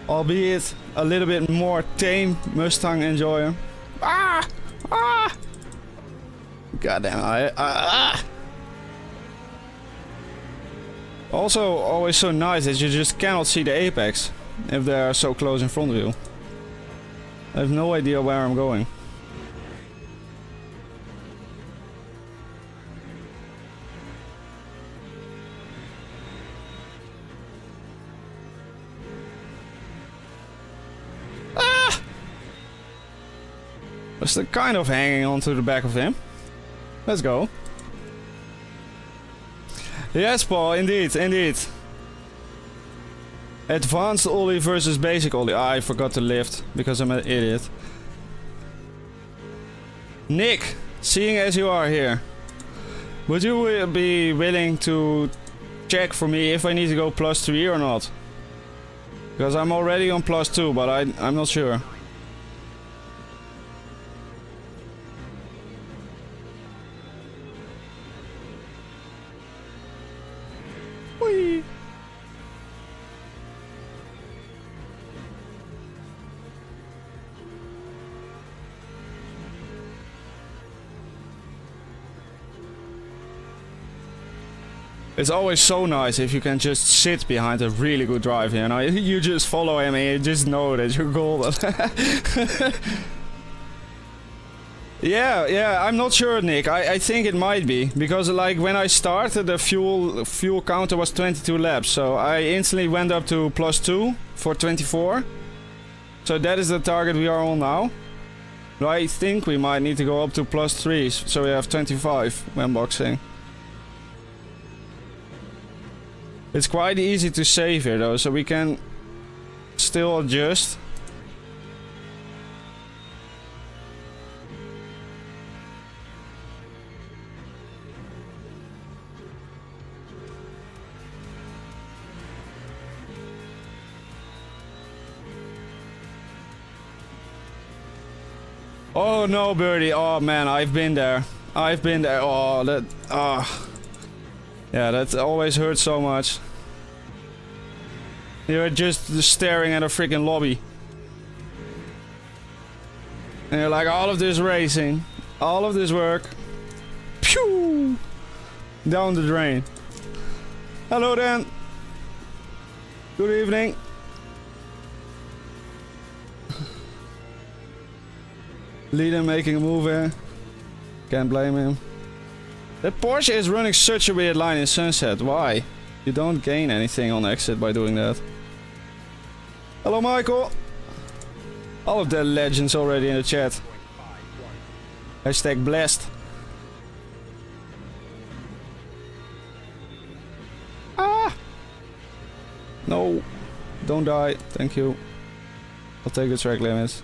[SPEAKER 3] Albeit a little bit more tame Mustang enjoyer. Ah! Ah! Goddamn, Also, always so nice that you just cannot see the apex if they are so close in front of you. I have no idea where I'm going. Ah! Was still kind of hanging onto the back of him. Let's go. Yes, Paul, indeed, indeed. Advanced ollie versus basic ollie. Ah, I forgot to lift because I'm an idiot. Nick, seeing as you are here, would you be willing to check for me if I need to go +3 or not? Because I'm already on +2, but I'm not sure. Whee! It's always so nice if you can just sit behind a really good driver, you know. You just follow him and you just know that you're golden. Yeah, I'm not sure, Nick. I think it might be. Because like when I started, the fuel counter was 22 laps. So I instantly went up to +2 for 24. So that is the target we are on now. But I think we might need to go up to +3. So we have 25 when boxing. It's quite easy to save here though, so we can still adjust. Oh no, birdie. Oh man, I've been there. I've been there. Oh, that... Yeah, that always hurts so much. You're just staring at a freaking lobby. And you're like, all of this racing, all of this work, pew, down the drain. Hello Dan. Good evening. Leader making a move here. Can't blame him. That Porsche is running such a weird line in Sunset. Why? You don't gain anything on exit by doing that. Hello Michael. All of the legends already in the chat. Hashtag blessed. Ah! No. Don't die. Thank you. I'll take the track limits.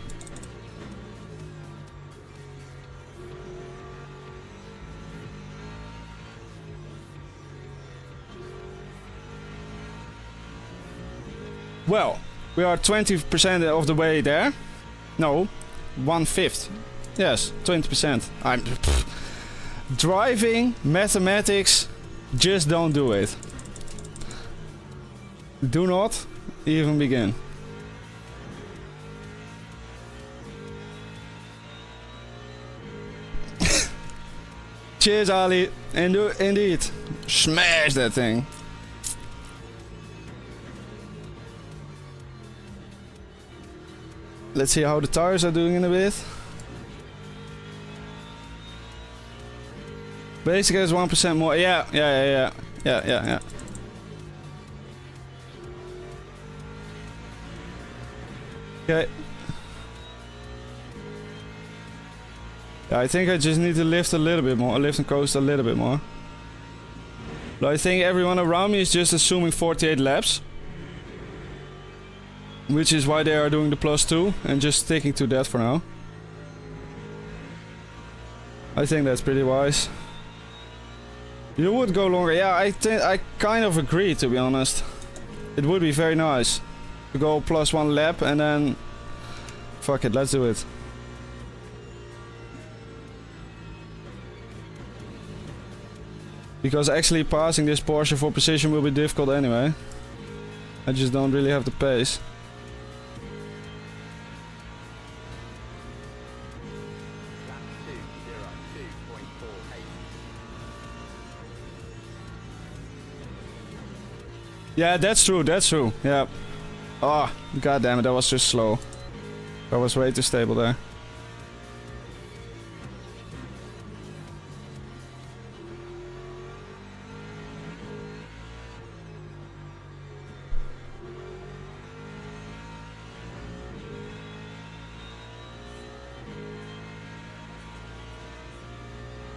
[SPEAKER 3] Well, we are 20% of the way there. No, 1/5. Yes, 20%. I'm driving, mathematics, just don't do it. Do not even begin. Cheers, Ali. Indeed. Smash that thing. Let's see how the tires are doing in a bit. Basic has 1% more. Yeah. Okay. Yeah, I think I just need to lift a little bit more. Lift and coast a little bit more. But I think everyone around me is just assuming 48 laps. Which is why they are doing the +2 and just sticking to that for now. I think that's pretty wise. You would go longer. Yeah, I kind of agree, to be honest. It would be very nice to go +1 lap and then... Fuck it, let's do it. Because actually passing this Porsche for position will be difficult anyway. I just don't really have the pace. Yeah, that's true, that's true. Yeah. Oh, god damn it, that was just slow. I was way too stable there.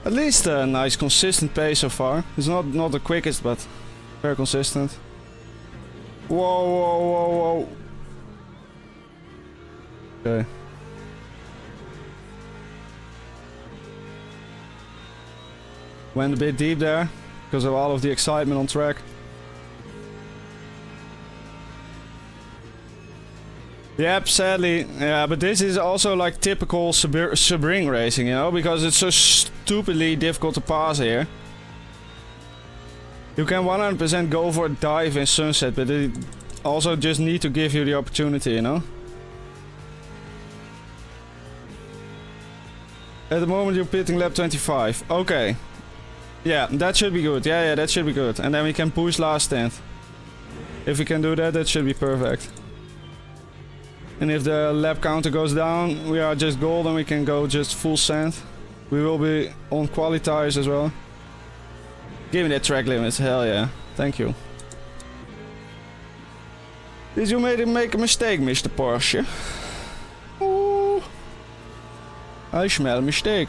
[SPEAKER 3] At least a nice consistent pace so far. It's not the quickest, but very consistent. Whoa, whoa, whoa, whoa. Okay. Went a bit deep there because of all of the excitement on track. Yep, sadly. Yeah, but this is also like typical Sebring racing, you know, because it's so stupidly difficult to pass here. You can 100% go for a dive in Sunset, but they also just need to give you the opportunity, you know? At the moment you're pitting lap 25. Okay. Yeah, that should be good. Yeah, that should be good. And then we can push last stint. If we can do that, that should be perfect. And if the lap counter goes down, we are just gold and we can go just full sand. We will be on quali tires as well. Give me that track limits, hell yeah. Thank you. Did you make a mistake, Mr. Porsche? Ooh. I smell a mistake.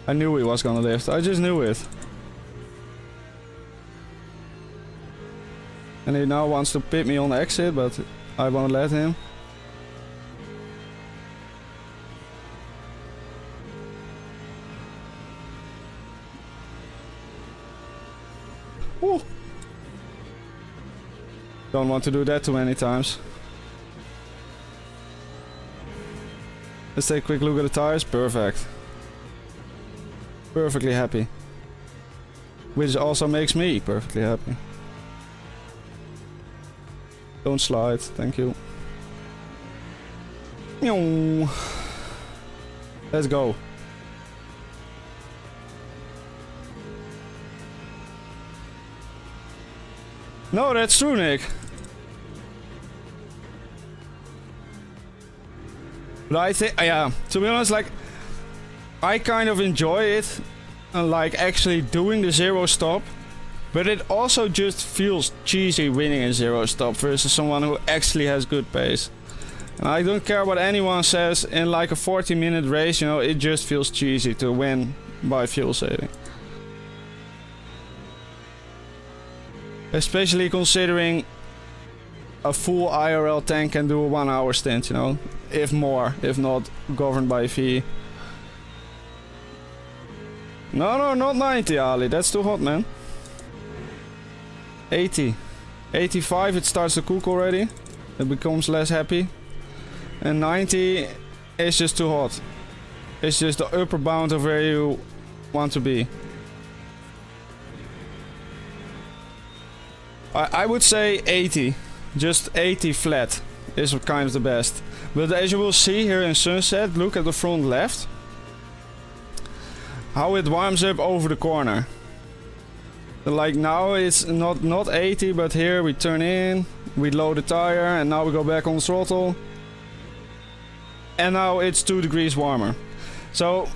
[SPEAKER 3] I knew he was gonna lift, I just knew it. And he now wants to pit me on the exit, but I won't let him. Ooh. Don't want to do that too many times. Let's take a quick look at the tires. Perfect. Perfectly happy. Which also makes me perfectly happy. Don't slide, thank you. Let's go. No, that's true, Nick. But I think, yeah, to be honest, like, I kind of enjoy it, like actually doing the zero stop. But it also just feels cheesy winning a zero stop versus someone who actually has good pace. And I don't care what anyone says, in like a 40-minute race, you know, it just feels cheesy to win by fuel saving. Especially considering a full IRL tank can do a 1 hour stint, you know. If more, if not governed by VE. No, not 90, Ali, that's too hot, man. 80. 85 it starts to cook already. It becomes less happy. And 90 is just too hot. It's just the upper bound of where you want to be. I would say 80. Just 80 flat is kind of the best. But as you will see here in Sunset, look at the front left. How it warms up over the corner. Like now it's not 80, but here we turn in, we load the tire, and now we go back on the throttle. And now it's 2 degrees warmer. So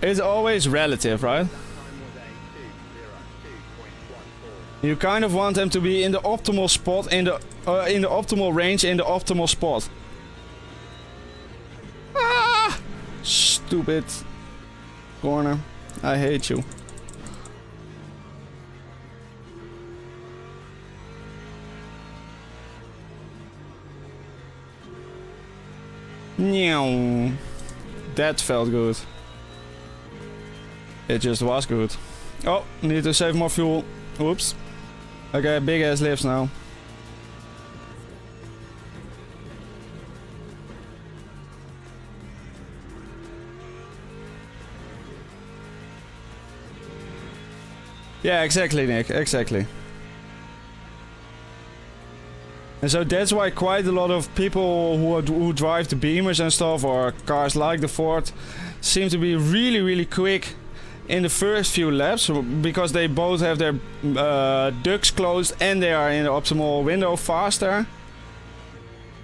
[SPEAKER 3] it's always relative, right? You kind of want them to be in the optimal spot, in the optimal range, in the optimal spot. Ah! Stupid corner. I hate you. Meow. That felt good. It just was good. Oh, need to save more fuel. Oops. Okay, big ass lifts now. Yeah, exactly, Nick. Exactly. And so that's why quite a lot of people who drive the Beamers and stuff, or cars like the Ford, seem to be really quick in the first few laps, because they both have their ducts closed and they are in the optimal window faster.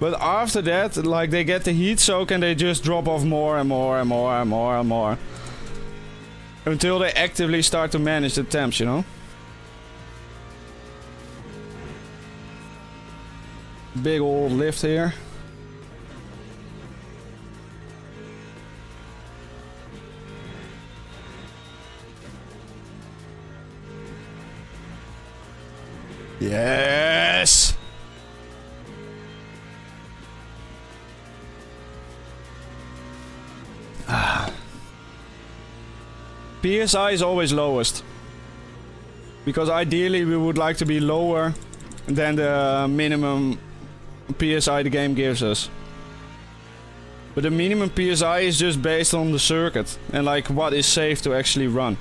[SPEAKER 3] But after that, like, they get the heat soak and they just drop off more and more and more and more and more. Until they actively start to manage the temps, you know? Big old lift here. Yes! PSI is always lowest. Because ideally we would like to be lower than the minimum PSI the game gives us. But the minimum PSI is just based on the circuit and like what is safe to actually run.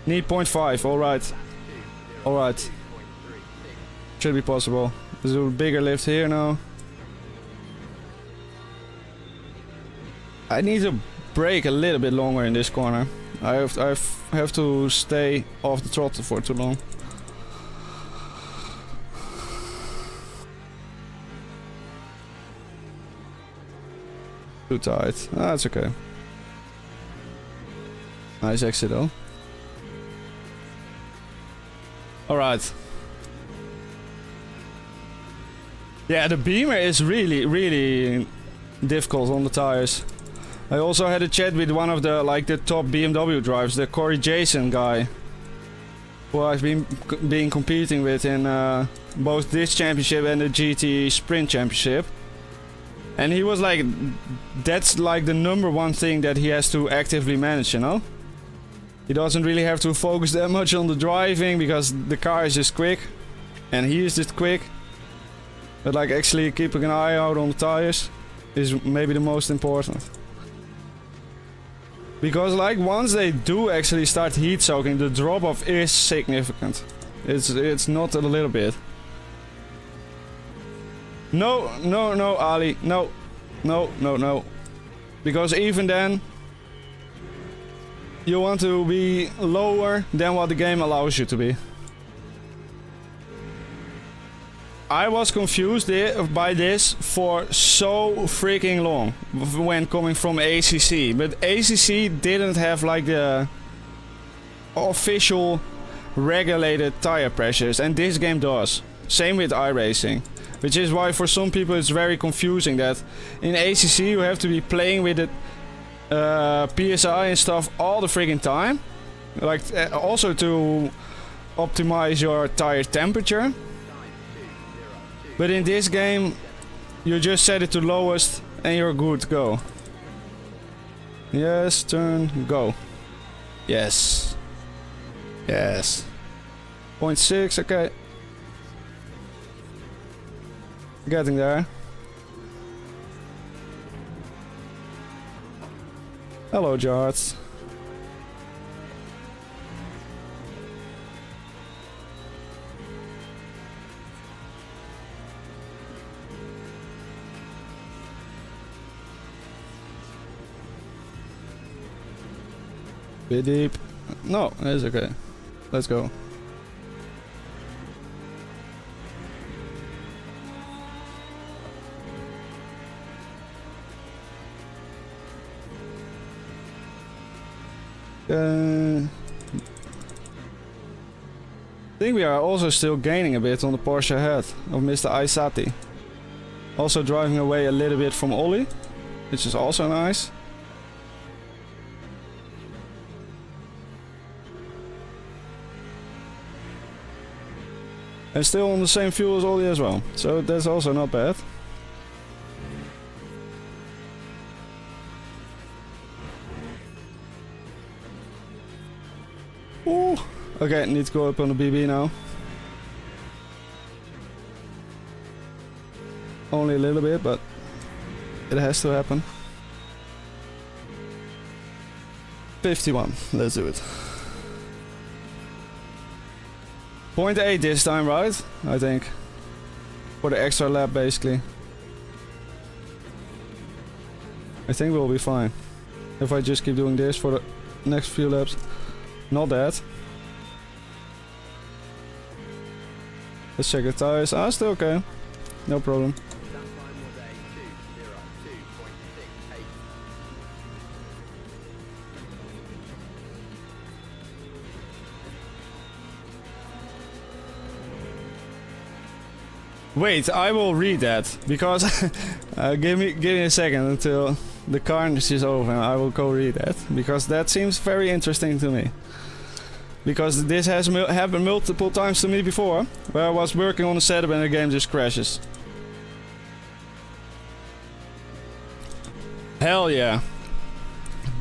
[SPEAKER 3] Need 0.5, alright. Alright. Should be possible. Let's do a bigger lift here now. I need to brake a little bit longer in this corner. I have to stay off the throttle for too long. Too tight. Ah, that's okay. Nice exit though. Alright. Yeah, the Beamer is really difficult on the tires. I also had a chat with one of the top BMW drivers, the Corey Jason guy, who I've been competing with in both this championship and the GT Sprint Championship. And he was like, that's like the #1 thing that he has to actively manage, you know? He doesn't really have to focus that much on the driving because the car is just quick. And he is just quick. But like actually keeping an eye out on the tires is maybe the most important. Because like once they do actually start heat soaking, the drop off is significant. It's not a little bit. No, Ali, no. Because even then, you want to be lower than what the game allows you to be. I was confused by this for so freaking long when coming from ACC, but ACC didn't have like the official regulated tire pressures, and this game does. Same with iRacing, which is why for some people it's very confusing that in ACC you have to be playing with the PSI and stuff all the freaking time, like also to optimize your tire temperature. But in this game, you just set it to lowest and you're good to go. Yes, turn, go. Yes. Yes. 0.6, okay. Getting there. Hello, Jarts. Bit deep. No, it's okay. Let's go. I think we are also still gaining a bit on the Porsche ahead of Mr. Aisati. Also driving away a little bit from Ollie, which is also nice. And still on the same fuel as Ollie as well, so that's also not bad. Okay, need to go up on the BB now. Only a little bit, but it has to happen. 51, let's do it. 0.8 this time, right? I think. For the extra lap, basically. I think we'll be fine. If I just keep doing this for the next few laps. Not that. Let's check the tires. Ah, still okay. No problem. Wait, I will read that because give me a second until the carnage is over and I will go read that because that seems very interesting to me. Because this has happened multiple times to me before, where I was working on a setup and the game just crashes. Hell yeah.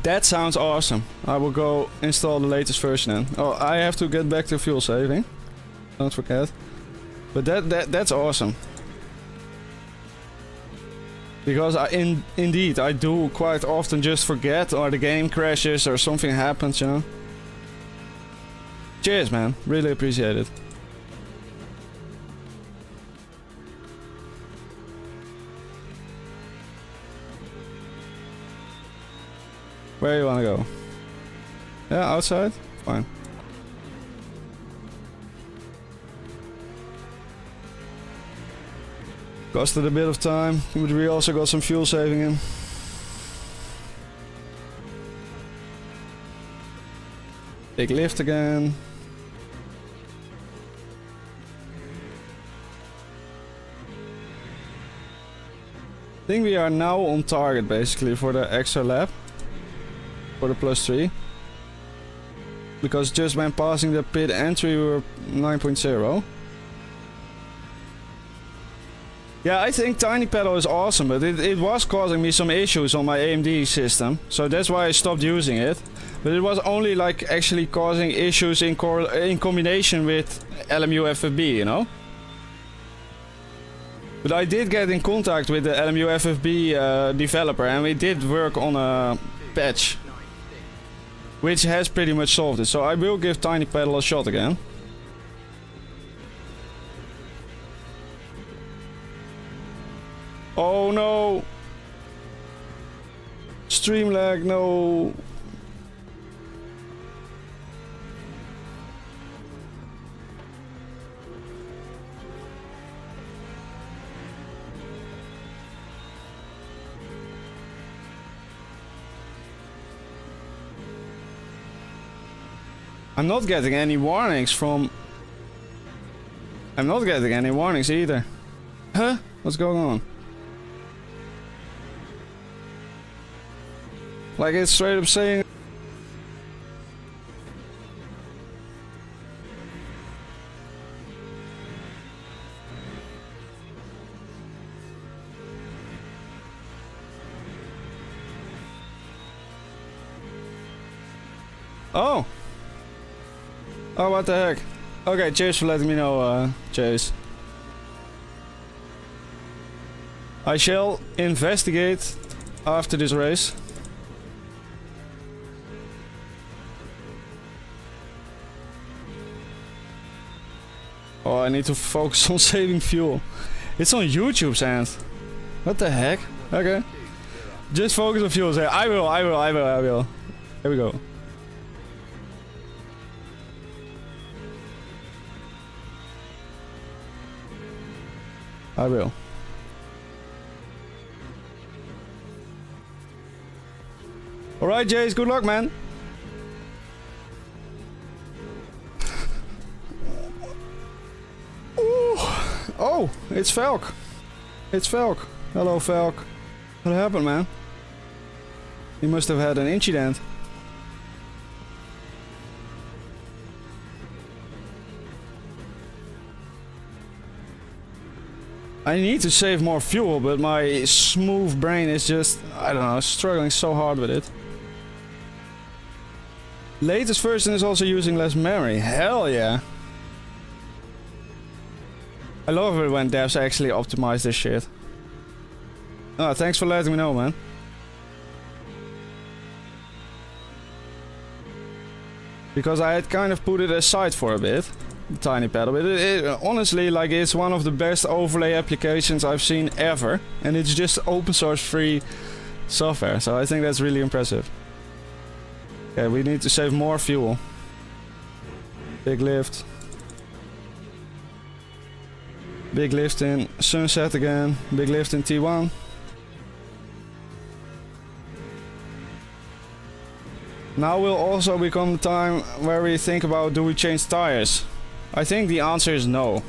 [SPEAKER 3] That sounds awesome. I will go install the latest version then. Oh, I have to get back to fuel saving. Don't forget. But that's awesome. Because indeed I do quite often just forget or the game crashes or something happens, you know. Cheers, man. Really appreciate it. Where you wanna go? Yeah, outside? Fine. Costed a bit of time, but we also got some fuel saving in. Big lift again. I think we are now on target basically for the extra lap. For the +3. Because just when passing the pit entry we were 9.0. Yeah, I think Tiny Pedal is awesome, but it was causing me some issues on my AMD system. So that's why I stopped using it. But it was only like actually causing issues in combination with LMU-FFB, you know? But I did get in contact with the LMU-FFB developer and we did work on a patch. Which has pretty much solved it. So I will give Tiny Pedal a shot again. Oh no! Stream lag, no! I'm not getting any warnings from... I'm not getting any warnings either. Huh? What's going on? Like it's straight up saying... Oh! Oh, what the heck? Okay, cheers for letting me know, Chase. I shall investigate after this race. Oh, I need to focus on saving fuel. It's on YouTube's end. What the heck? Okay. Just focus on fuel. Say, I will. Here we go. I will. Alright, Jace, good luck, man. Ooh. Oh, it's Falk. It's Falk. Hello, Falk. What happened, man? He must have had an incident. I need to save more fuel, but my smooth brain is just, I don't know, struggling so hard with it. Latest version is also using less memory. Hell yeah. I love it when devs actually optimize this shit. Oh, thanks for letting me know, man. Because I had kind of put it aside for a bit. The tiny pedal. But honestly, like, it's one of the best overlay applications I've seen ever. And it's just open source free software. So I think that's really impressive. Okay, we need to save more fuel. Big lift. Big lift in Sunset again. Big lift in T1. Now will also become the time where we think about, do we change tires? I think the answer is no.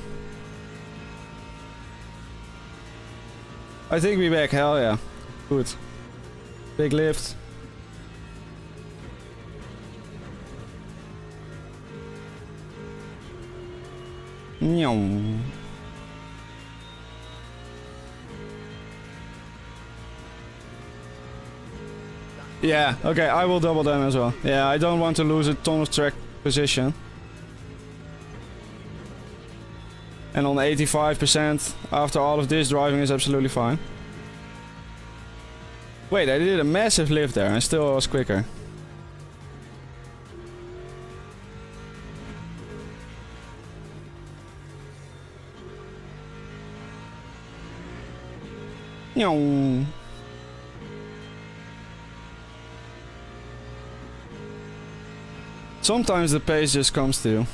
[SPEAKER 3] I think we back, hell yeah. Good. Big lift. Nyong. Yeah, okay, I will double them as well. Yeah, I don't want to lose a ton of track position. And on 85% after all of this, driving is absolutely fine. Wait, I did a massive lift there and still I was quicker. Nyong. Sometimes the pace just comes to you.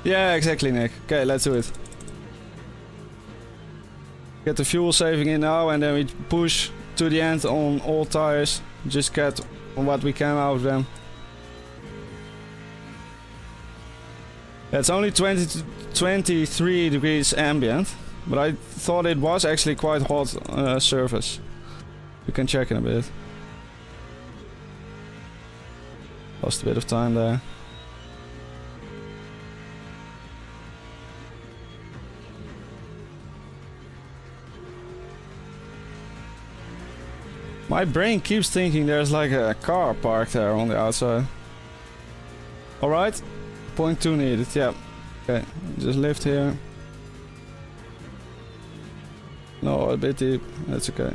[SPEAKER 3] Yeah, exactly, Nick. Okay, let's do it. Get the fuel saving in now and then we push to the end on all tires. Just get what we can out of them. It's only 20 to 23 degrees ambient, but I thought it was actually quite hot surface. We can check in a bit. Lost a bit of time there. My brain keeps thinking there's like a car parked there on the outside. Alright. 0.2 needed, yeah. Okay, just lift here. No, a bit deep. That's okay.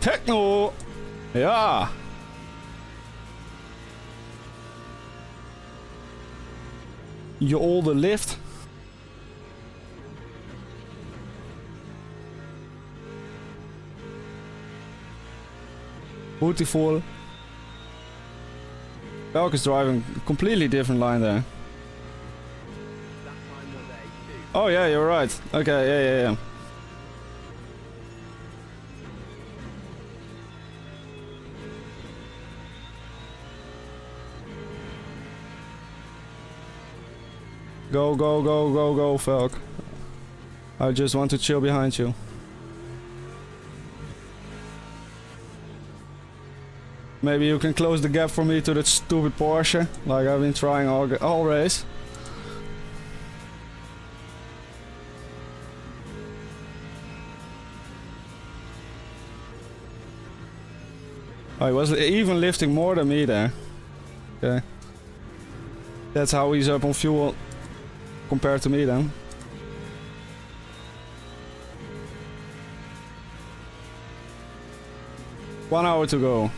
[SPEAKER 3] Techno! Yeah! You all the lift. Beautiful. Belk is driving a completely different line there. Oh yeah, you're right. Okay, yeah. Go, Felk. I just want to chill behind you. Maybe you can close the gap for me to that stupid Porsche, like I've been trying all race. Oh, he was even lifting more than me there. Okay. That's how he's up on fuel compared to me then. One hour to go.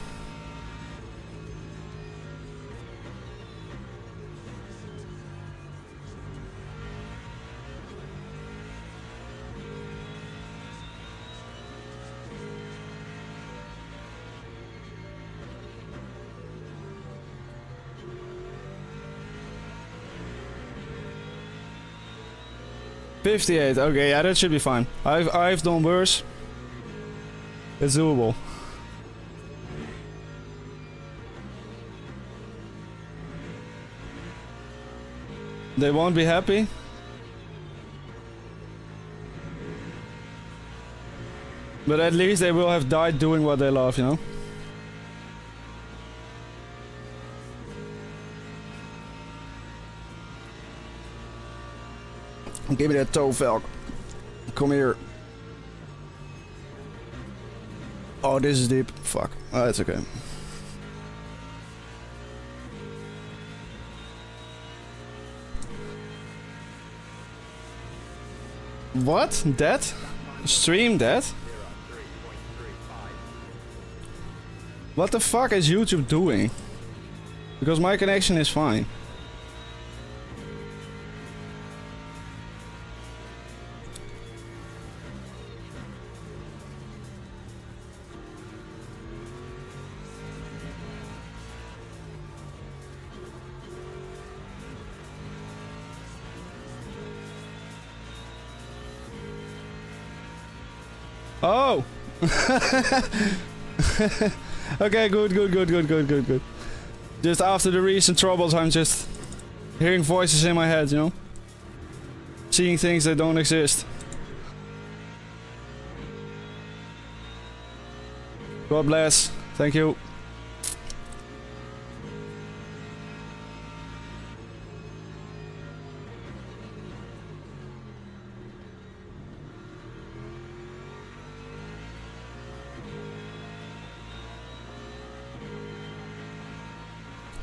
[SPEAKER 3] $58, okay, yeah, that should be fine. I've done worse. It's doable. They won't be happy. But at least they will have died doing what they love, you know? Give me that toe, Falk. Come here. Oh, this is deep. Fuck. Oh, it's okay. What? Dead? Stream dead? What the fuck is YouTube doing? Because my connection is fine. Oh! Okay, good. Just after the recent troubles, I'm just hearing voices in my head, you know? Seeing things that don't exist. God bless. Thank you.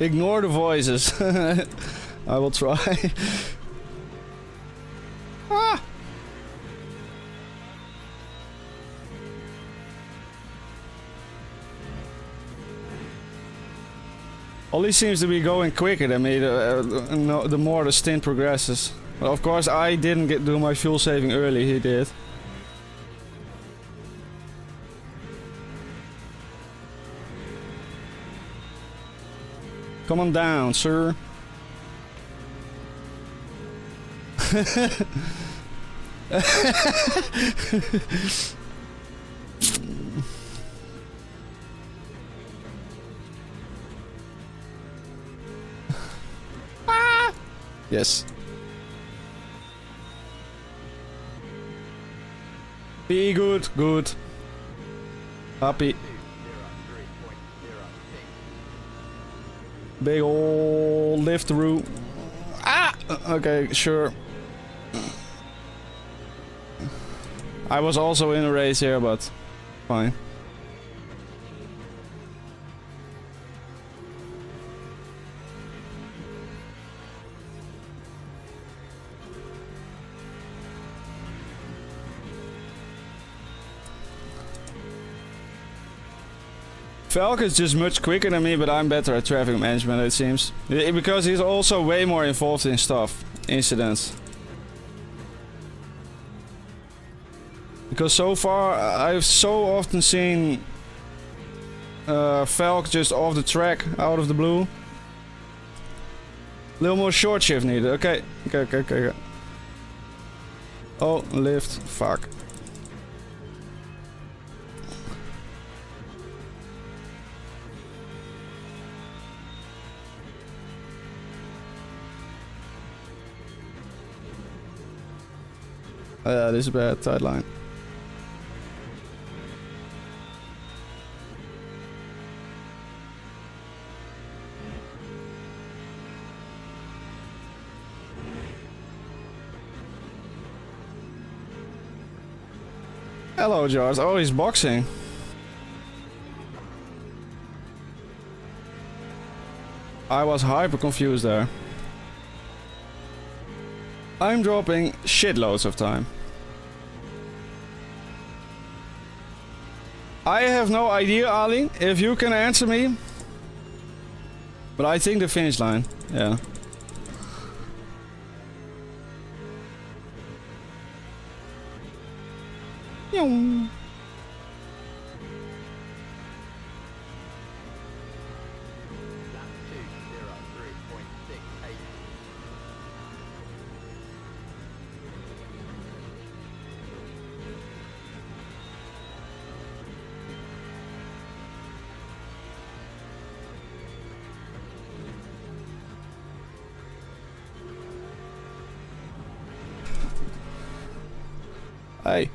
[SPEAKER 3] Ignore the voices. I will try. Ah! Ollie seems to be going quicker than me the more the stint progresses. But of course I didn't do my fuel saving early, he did. Come on down, sir. Ah! Yes. Be good, good. Happy. Big ol' lift through. Ah! Okay, sure. I was also in a race here, but fine. Falk is just much quicker than me, but I'm better at traffic management, it seems. Because he's also way more involved in stuff, incidents. Because so far, I've so often seen Falk just off the track, out of the blue. A little more short shift needed. Okay. Oh, lift. Fuck. This is a bad tight line. Hello, Jars. Oh, he's boxing. I was hyper confused there. I'm dropping shitloads of time. I have no idea, Ali, if you can answer me. But I think the finish line, yeah. Yum. Hey.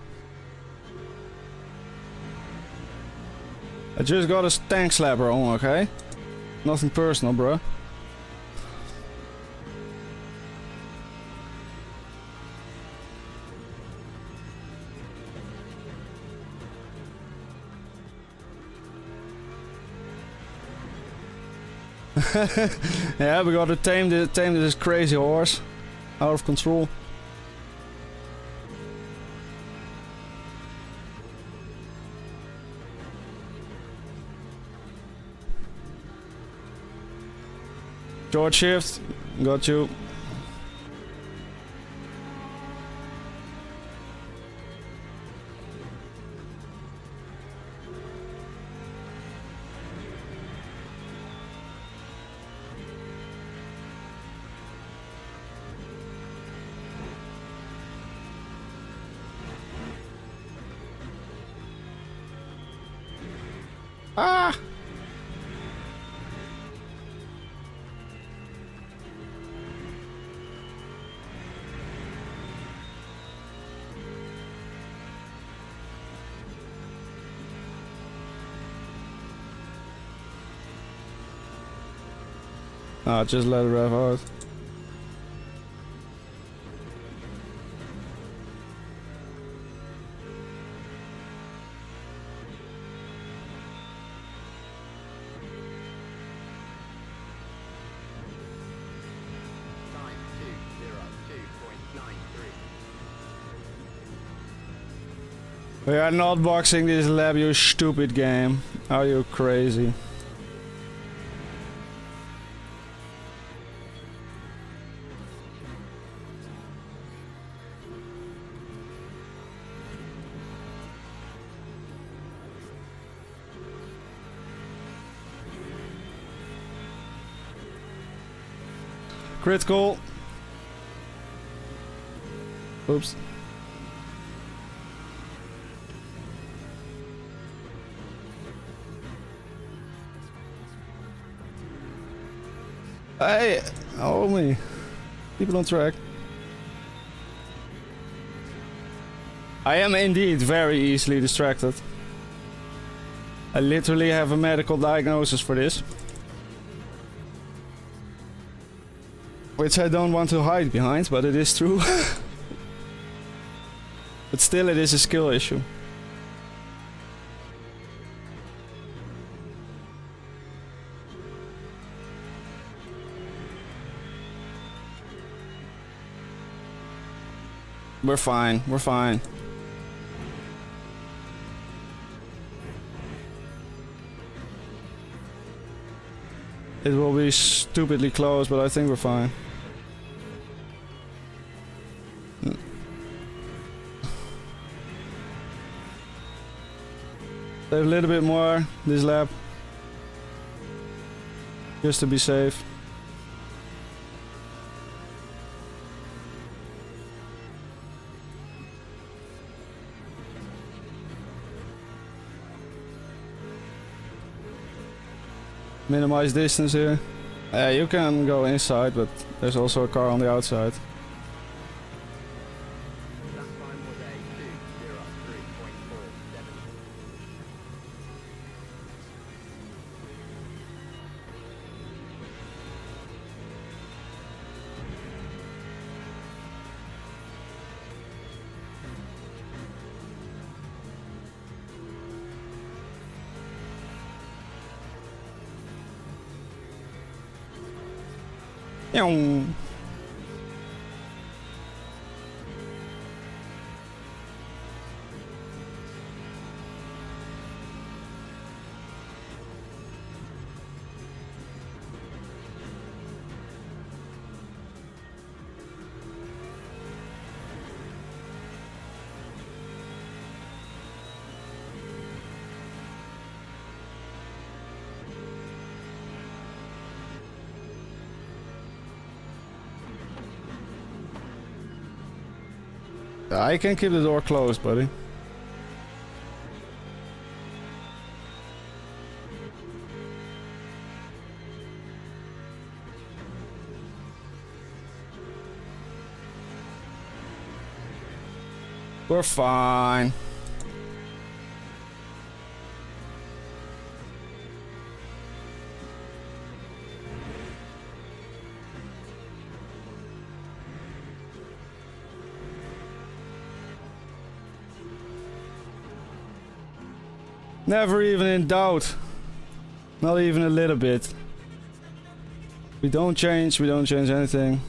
[SPEAKER 3] I just got a tank slapper on, okay? Nothing personal, bro. Yeah, we gotta tame this crazy horse. Out of control. Short shift, got you. Ah! Ah, just let it rev out. We are not boxing this lap, you stupid game. Are you crazy? Critical. Oops. Hey, hold me. Keep it on track. I am indeed very easily distracted. I literally have a medical diagnosis for this. Which I don't want to hide behind, but it is true. But still, it is a skill issue. We're fine, we're fine. It will be stupidly close, but I think we're fine. Save a little bit more this lap. Just to be safe. Minimize distance here. You can go inside, but there's also a car on the outside. I can keep the door closed, buddy. We're fine. Never even in doubt. Not even a little bit. We don't change anything.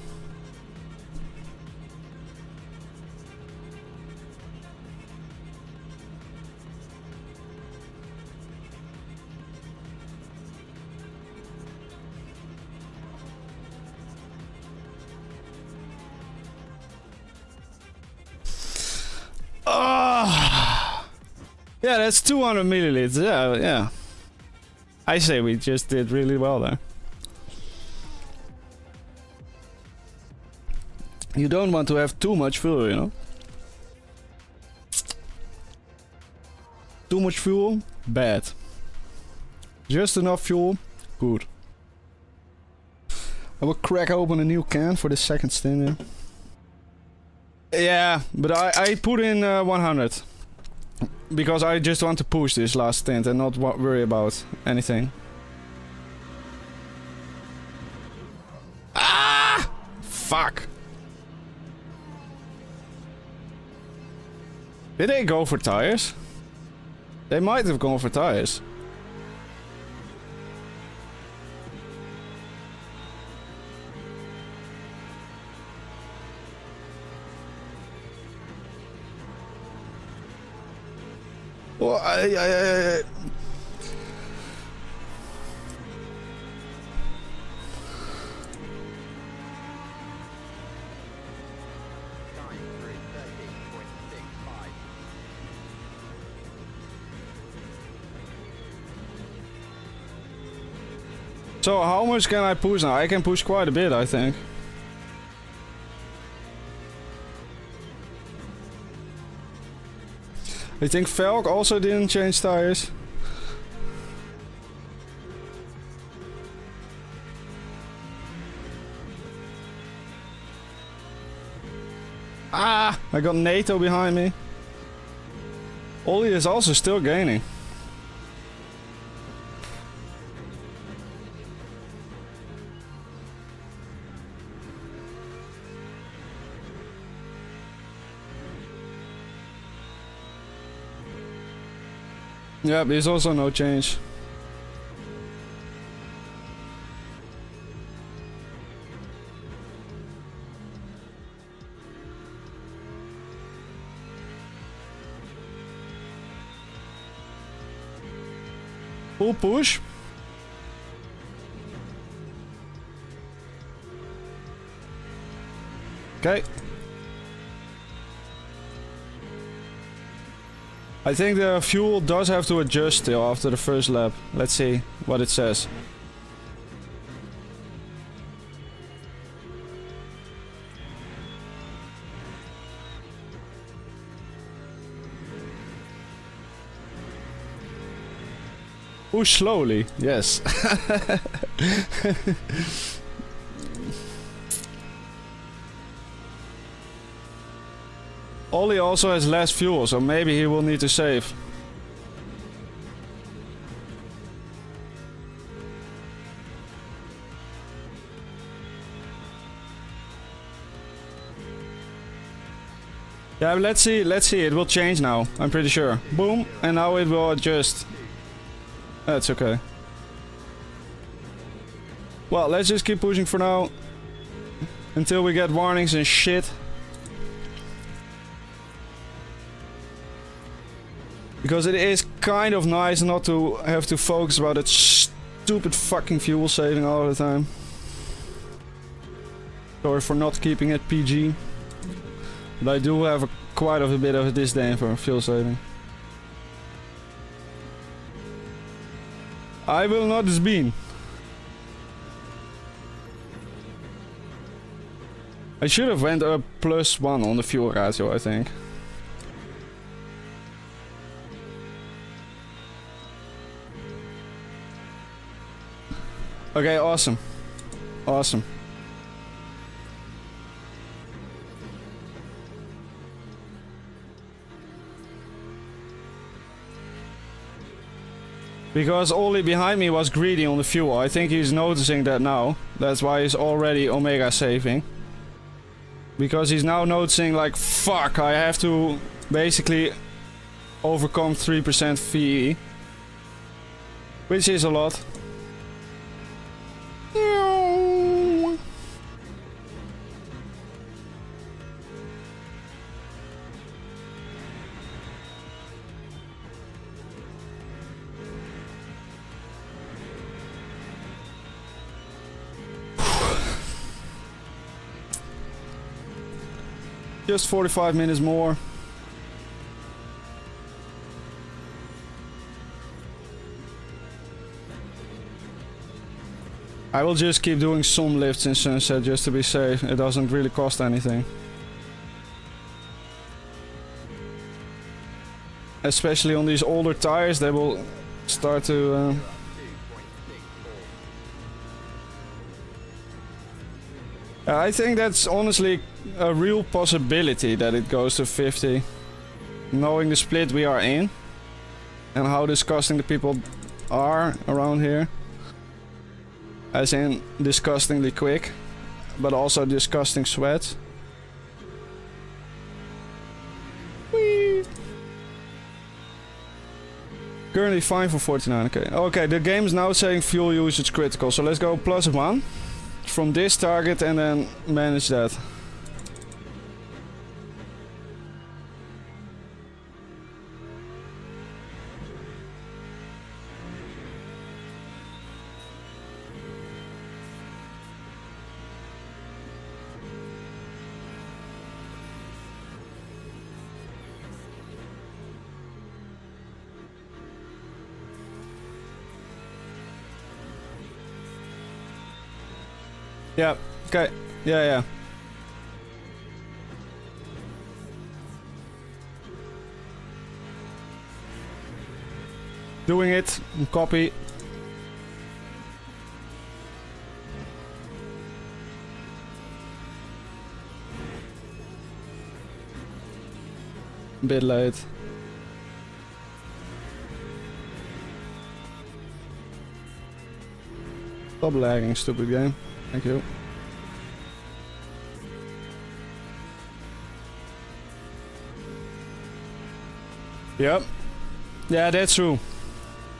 [SPEAKER 3] Yeah, that's 200 milliliters. Yeah. I say we just did really well there. You don't want to have too much fuel, you know? Too much fuel, bad. Just enough fuel, good. I will crack open a new can for the second stint here. Yeah, but I put in 100. Because I just want to push this last stint and not worry about anything. Ah! Fuck! Did they go for tires? They might have gone for tires. Well, So how much can I push now? I can push quite a bit, I think. I think Velk also didn't change tires. Ah! I got NATO behind me. Ollie is also still gaining. Yeah, there's also no change. Full push. Okay. I think the fuel does have to adjust still after the first lap. Let's see what it says. Push slowly, yes. Ollie also has less fuel, so maybe he will need to save. Yeah, but let's see, it will change now, I'm pretty sure. Boom, and now it will adjust. That's okay. Well, let's just keep pushing for now. Until we get warnings and shit. Because it is kind of nice not to have to focus about that stupid fucking fuel saving all the time. Sorry for not keeping it PG. But I do have quite a bit of a disdain for fuel saving. I will not disbeen. I should have went up +1 on the fuel ratio, I think. Okay, awesome. Awesome. Because Ollie behind me was greedy on the fuel. I think he's noticing that now. That's why he's already Omega saving. Because he's now noticing like, fuck, I have to basically overcome 3% VE. Which is a lot. Just 45 minutes more. I will just keep doing some lifts in Sunset just to be safe. It doesn't really cost anything. Especially on these older tires, they will start to... I think that's honestly a real possibility that it goes to 50. Knowing the split we are in. And how disgusting the people are around here. As in disgustingly quick. But also disgusting sweat. Whee! Currently fine for 49, okay. Okay, the game is now saying fuel usage critical. So let's go +1. From this target and then manage that. Yeah, okay. Yeah. Doing it. Copy. Bit late. Stop lagging, stupid game. Thank you. Yep. Yeah, that's true.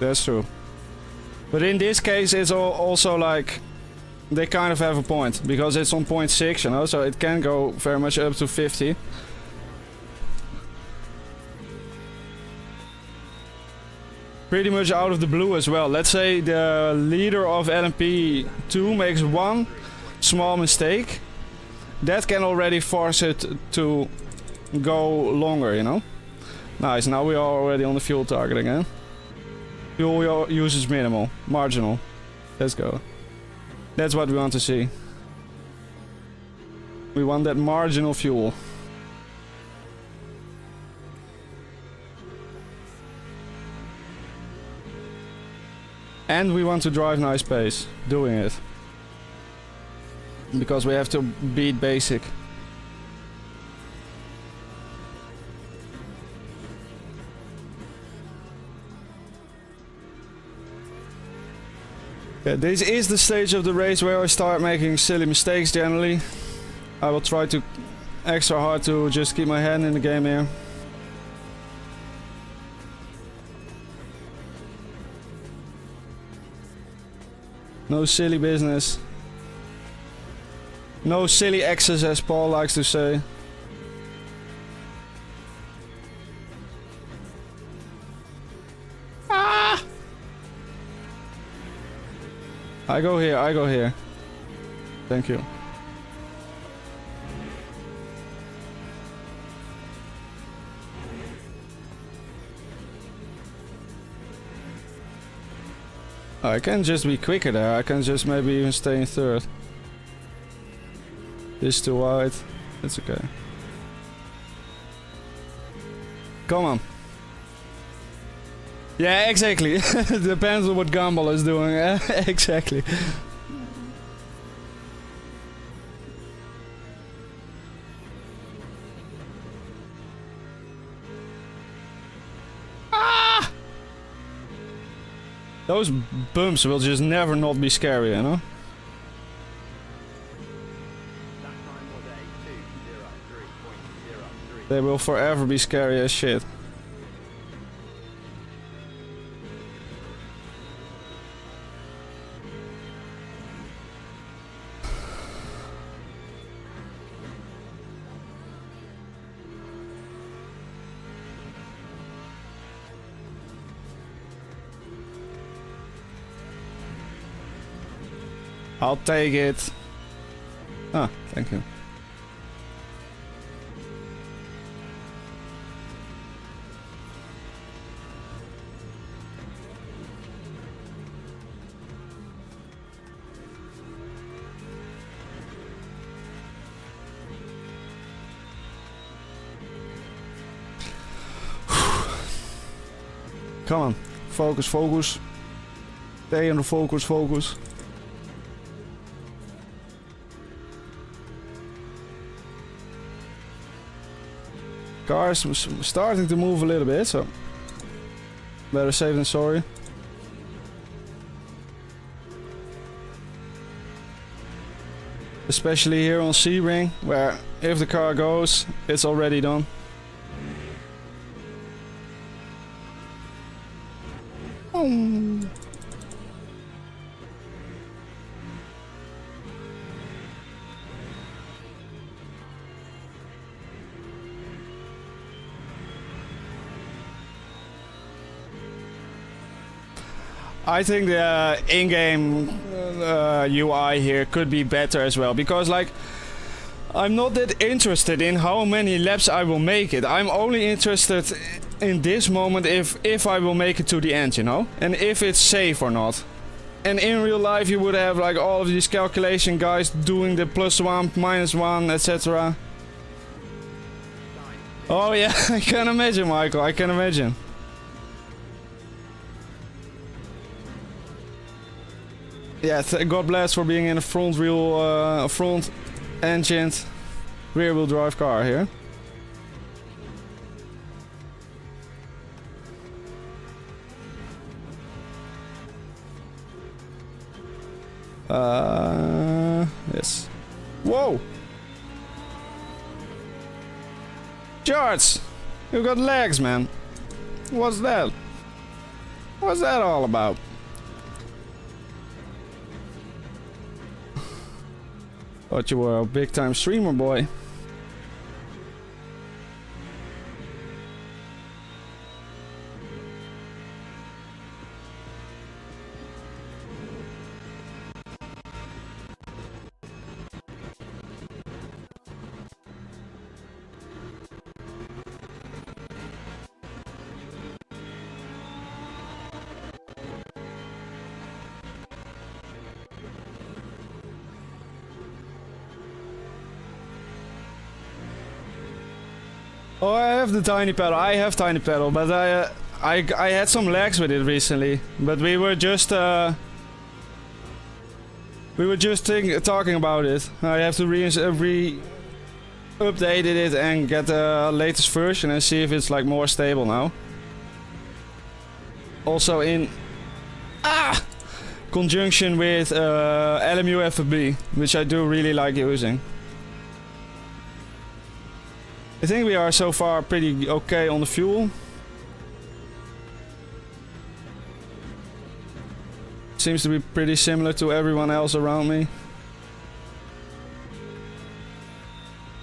[SPEAKER 3] That's true. But in this case, it's also like... They kind of have a point. Because it's on 0.6, you know, so it can go very much up to 50. Pretty much out of the blue as well. Let's say the leader of LMP2 makes one small mistake. That can already force it to go longer, you know? Nice, now we are already on the fuel target again. Fuel usage minimal, marginal. Let's go. That's what we want to see. We want that marginal fuel. And we want to drive nice pace, doing it. Because we have to beat basic. Yeah, this is the stage of the race where I start making silly mistakes generally. I will try to extra hard to just keep my hand in the game here. No silly business. No silly excess, as Paul likes to say. Ah! I go here. Thank you. I can just be quicker there, I can just maybe even stay in third. This is too wide, it's okay. Come on. Yeah, exactly. Depends on what Gumball is doing, exactly. Those bumps will just never not be scary, you know? They will forever be scary as shit. I'll take it. Ah, thank you. Come on. Focus, focus. Stay on the focus, focus. Car's starting to move a little bit, so better safe than sorry. Especially here on Sebring, where if the car goes, it's already done. I think the in-game UI here could be better as well, because like I'm not that interested in how many laps I will make it. I'm only interested in this moment if I will make it to the end, you know, and if it's safe or not. And in real life you would have like all of these calculation guys doing the +1, -1, etc. Oh yeah, I can imagine, Michael, I can imagine. Yeah, God bless for being in a front wheel, front engined rear wheel drive car here. Yes. Whoa! Charts! You got legs, man. What's that? What's that all about? Thought you were a big time streamer, boy. Oh, I have the tiny pedal. I have tiny pedal, but I had some lags with it recently. But we were just talking about it. I have to re-update it and get the latest version and see if it's like more stable now. Also in conjunction with LMU FFB, which I do really like using. I think we are so far pretty okay on the fuel. Seems to be pretty similar to everyone else around me.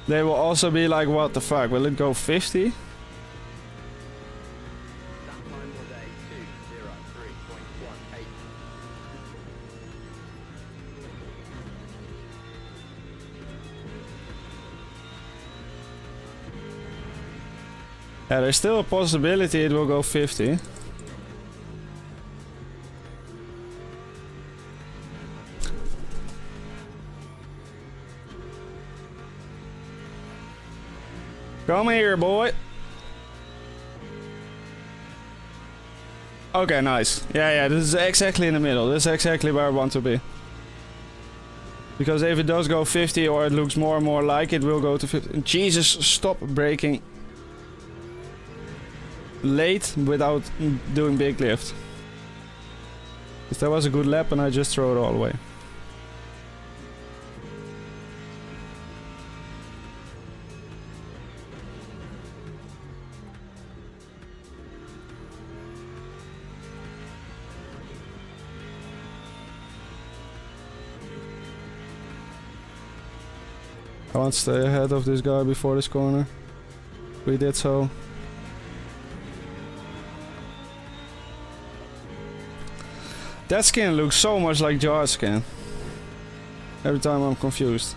[SPEAKER 3] They will also be like, what the fuck, will it go 50? Yeah, there's still a possibility it will go 50. Come here, boy. Okay, nice. Yeah, this is exactly in the middle. This is exactly where I want to be. Because if it does go 50, or it looks more and more like it will go to 50... Jesus, stop braking late without doing big lift. Because that was a good lap and I just throw it all away. I want to stay ahead of this guy before this corner. We did so. That skin looks so much like Jar's skin. Every time I'm confused.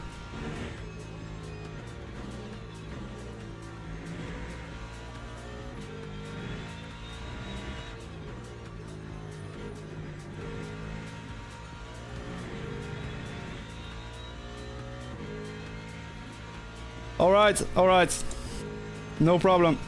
[SPEAKER 3] Alright. No problem.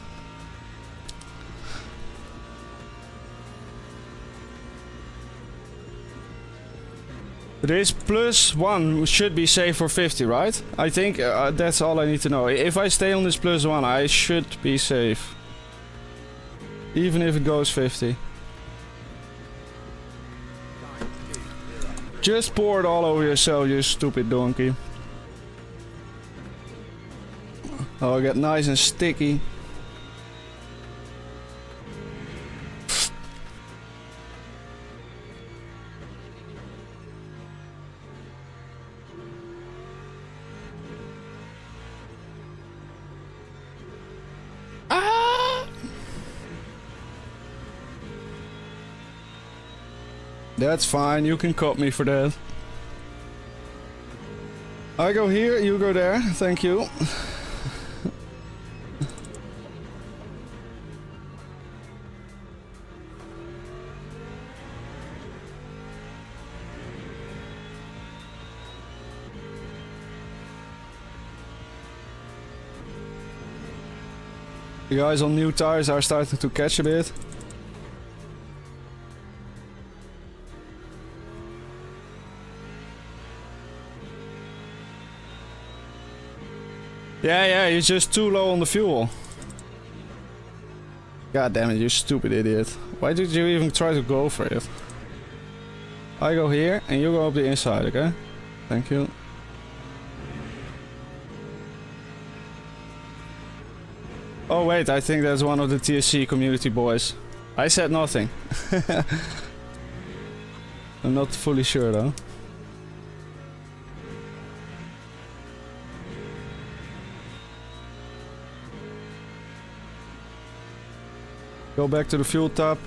[SPEAKER 3] This +1 should be safe for 50, right? I think that's all I need to know. If I stay on this +1, I should be safe. Even if it goes 50. Just pour it all over yourself, you stupid donkey. Oh, it got nice and sticky. That's fine, you can cut me for that. I go here, you go there, thank you. The guys on new tires are starting to catch a bit. Yeah, you're just too low on the fuel. God damn it, you stupid idiot. Why did you even try to go for it? I go here and you go up the inside, okay? Thank you. Oh wait, I think that's one of the TSC community boys. I said nothing. I'm not fully sure though. Go back to the fuel tap.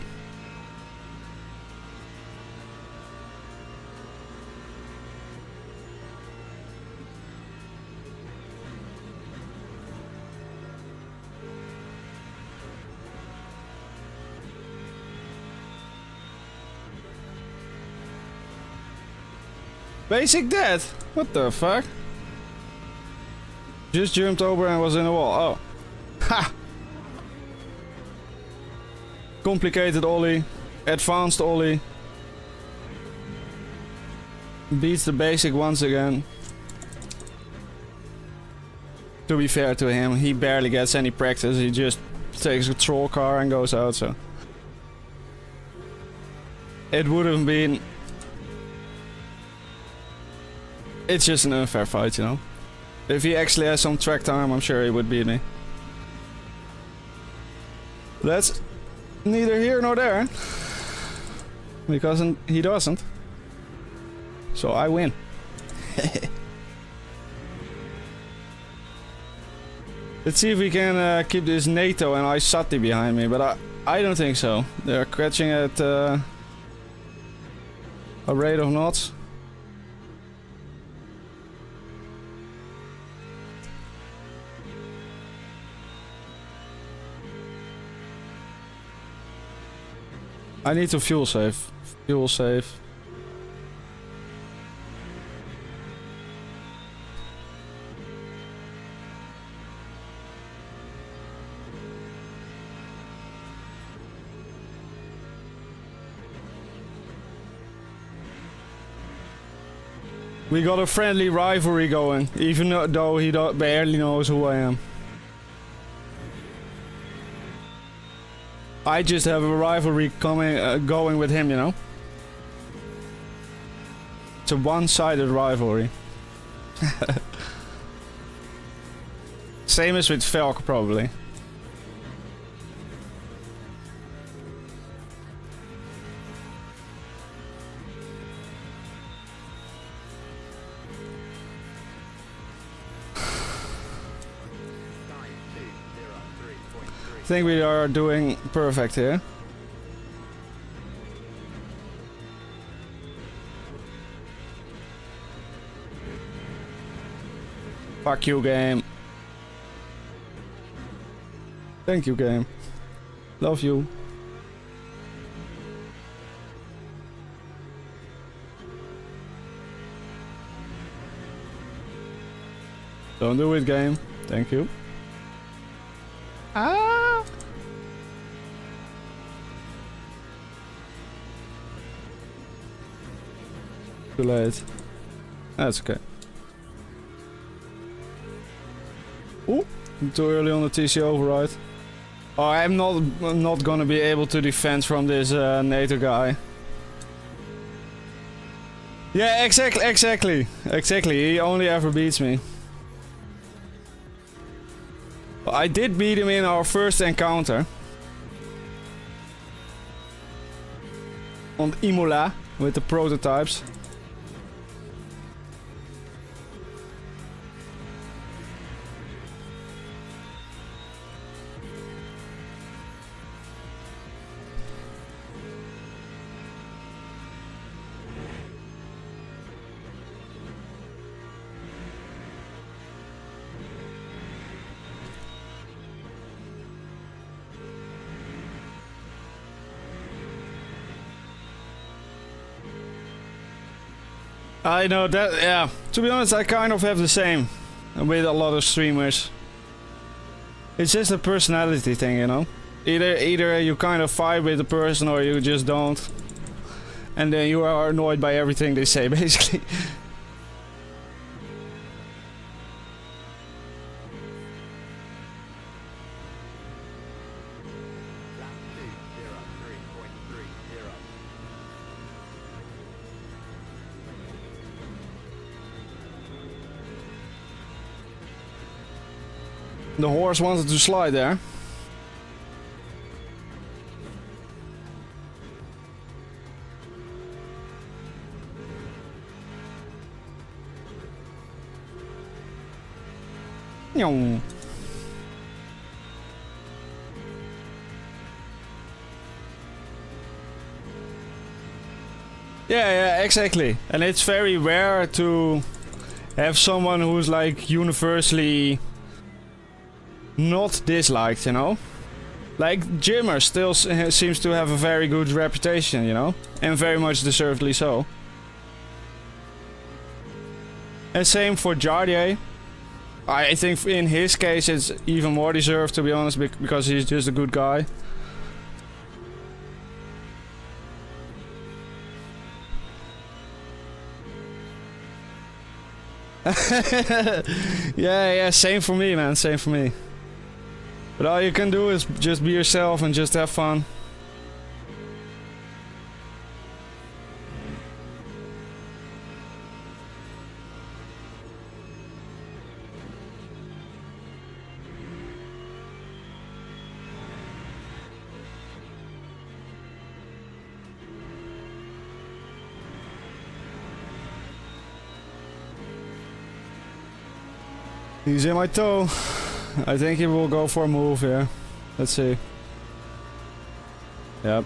[SPEAKER 3] Basic dead? What the fuck? Just jumped over and was in the wall. Oh. Ha! Complicated ollie, advanced ollie. Beats the basic once again. To be fair to him, he barely gets any practice. He just takes a troll car and goes out, so. It would have been... It's just an unfair fight, you know. If he actually has some track time, I'm sure he would beat me. That's neither here nor there. Because he doesn't. So I win. Let's see if we can keep this NATO and Sutton behind me, but I don't think so. They're catching at a rate of knots. I need to fuel save. Fuel save. We got a friendly rivalry going, even though he barely knows who I am. I just have a rivalry going with him, you know. It's a one-sided rivalry. Same as with Velk, probably. I think we are doing perfect here. Fuck you, game. Thank you, game. Love you. Don't do it, game. Thank you. Ah! Too late. That's okay. Ooh, too early on the TC override. Oh, I'm not gonna be able to defend from this NATO guy. Yeah, exactly. He only ever beats me. I did beat him in our first encounter. On Imola with the prototypes. I know that, yeah. To be honest, I kind of have the same with a lot of streamers. It's just a personality thing, you know. Either you kind of fight with the person or you just don't. And then you are annoyed by everything they say, basically. The horse wanted to slide there. Nyong. Yeah, exactly. And it's very rare to have someone who's like universally not disliked, you know? Like, Jimmer still seems to have a very good reputation, you know? And very much deservedly so. And same for Jardier. I think in his case it's even more deserved, to be honest, because he's just a good guy. Yeah, same for me, man, same for me. But all you can do is just be yourself and just have fun. He's in my toe. I think he will go for a move here. Let's see. Yep.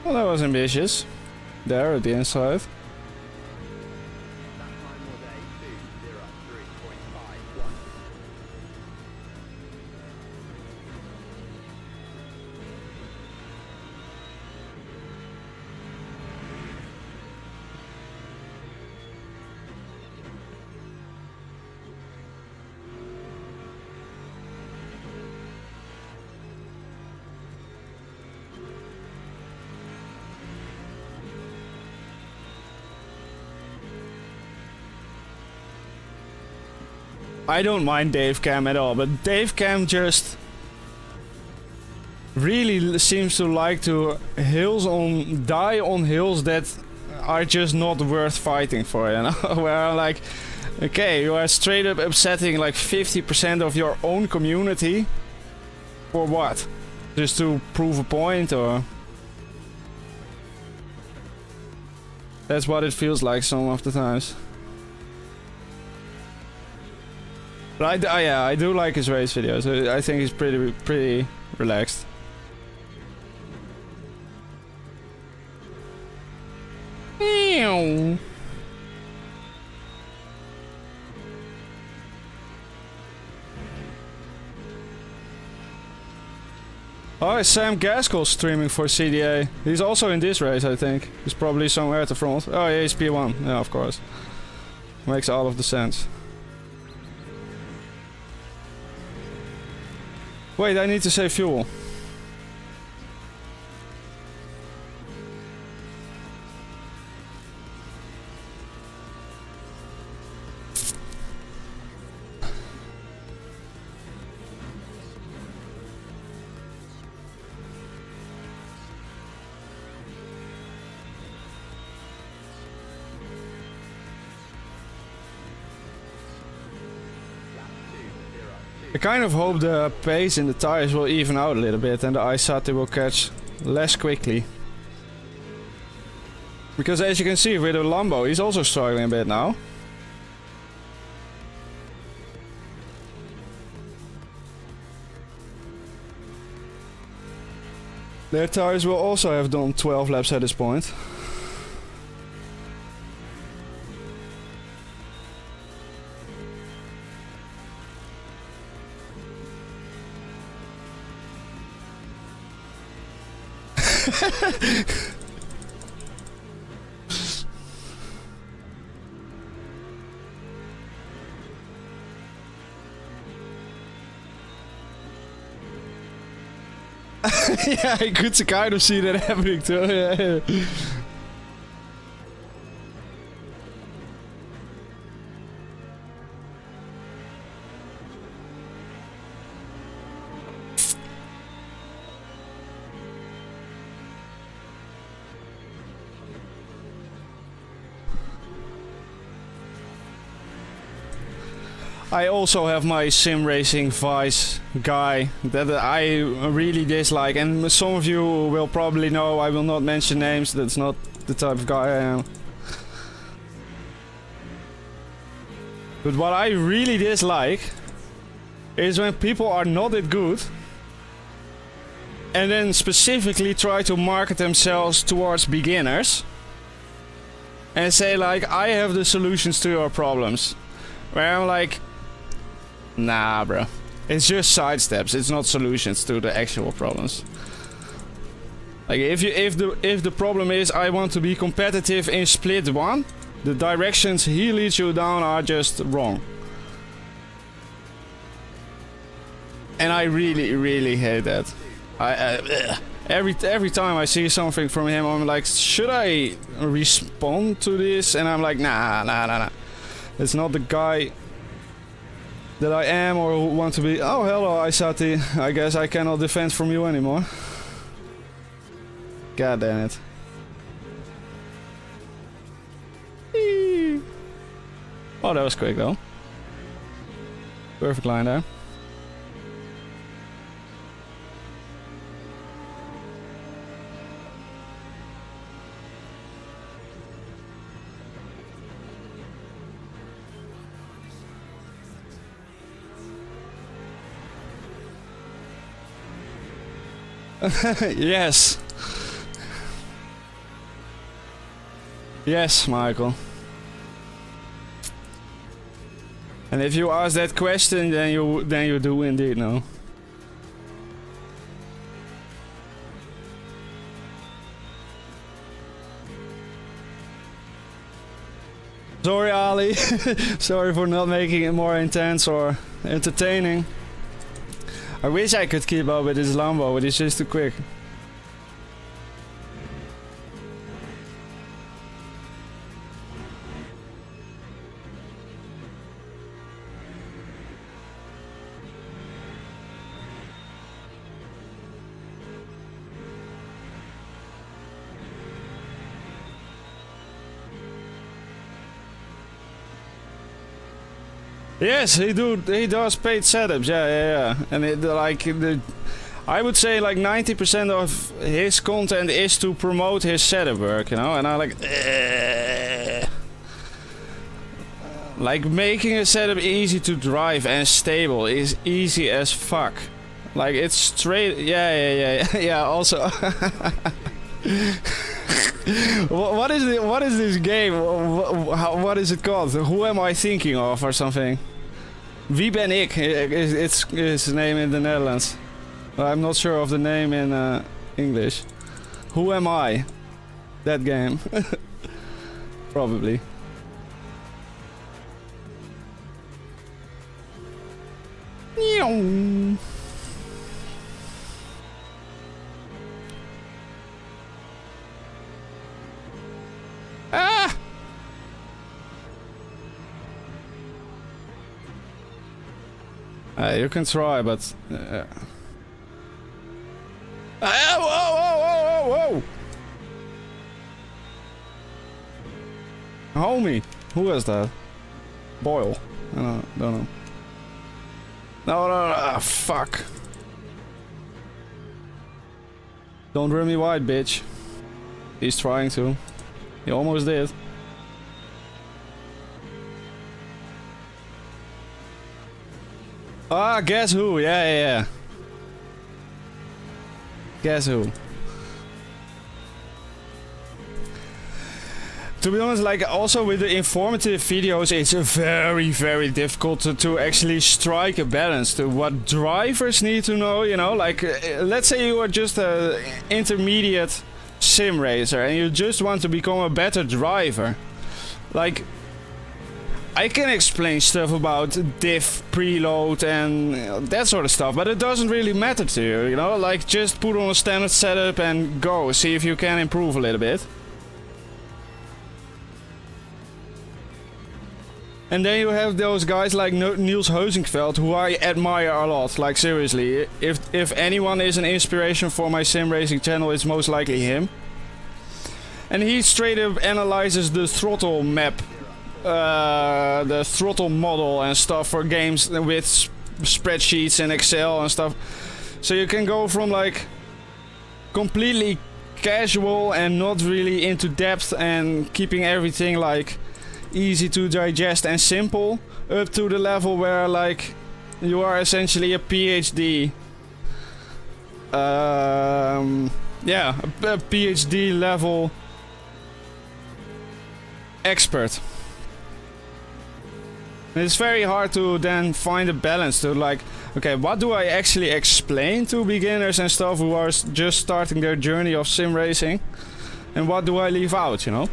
[SPEAKER 3] Well, that was ambitious. There at the inside. I don't mind Dave Cam at all, but Dave Cam just really seems to like to die on hills that are just not worth fighting for, you know? Where I'm like, okay, you are straight up upsetting like 50% of your own community for what? Just to prove a point, or? That's what it feels like some of the times. But I do like his race videos. I think he's pretty relaxed. Meow. Oh, Sam Gaskell's streaming for CDA. He's also in this race, I think. He's probably somewhere at the front. Oh, yeah, he's P1. Yeah, of course. Makes all of the sense. Wait, I need to save fuel. I kind of hope the pace in the tires will even out a little bit and the Isati will catch less quickly. Because as you can see with the Lambo, he's also struggling a bit now. Their tires will also have done 12 laps at this point. Yeah, I could kind of see that happening too. Yeah. I also have my Simracing Vice guy that I really dislike, and some of you will probably know. I will not mention names, that's not the type of guy I am. But what I really dislike is when people are not that good and then specifically try to market themselves towards beginners and say like, I have the solutions to your problems. Where I'm like, nah, bro. It's just side steps. It's not solutions to the actual problems. Like if the problem is I want to be competitive in split 1, the directions he leads you down are just wrong. And I really hate that. Every time I see something from him, I'm like, should I respond to this? And I'm like, nah. It's not the guy that I am or who want to be. Oh, hello, Isati. I guess I cannot defend from you anymore. God damn it. Eee. Oh, that was quick though. Perfect line there. Yes. Yes, Michael. And if you ask that question, then you do indeed know. Sorry, Ali. Sorry for not making it more intense or entertaining. I wish I could keep up with this Lambo, but it's just too quick. Yes, he does paid setups, yeah. And I would say like 90% of his content is to promote his setup work, you know, and I like making a setup easy to drive and stable is easy as fuck. Like it's straight, yeah. Also, what is this game? What is it called? Who am I thinking of or something? Wie ben ik? It's his name in the Netherlands. I'm not sure of the name in English. Who am I? That game. Probably. You can try, but... Whoa, whoa, whoa, whoa, whoa! Homie! Who is that? Boyle. I don't know. No, fuck. Don't run me wide, bitch. He's trying to. He almost did. Ah, guess who? Yeah. Guess who? To be honest, like, also with the informative videos, it's very, very difficult to actually strike a balance to what drivers need to know, you know? Like, let's say you are just an intermediate sim racer and you just want to become a better driver. Like, I can explain stuff about diff, preload and that sort of stuff, but it doesn't really matter to you, you know? Like, just put on a standard setup and go, see if you can improve a little bit. And then you have those guys like Niels Huizingveld, who I admire a lot, like seriously. If anyone is an inspiration for my sim racing channel, it's most likely him. And he straight up analyzes the throttle map, the throttle model and stuff for games with spreadsheets and Excel and stuff. So you can go from like completely casual and not really into depth and keeping everything like easy to digest and simple, up to the level where like you are essentially a PhD. Yeah, a PhD level expert. And it's very hard to then find a balance to like, okay, what do I actually explain to beginners and stuff who are just starting their journey of sim racing, and what do I leave out, you know?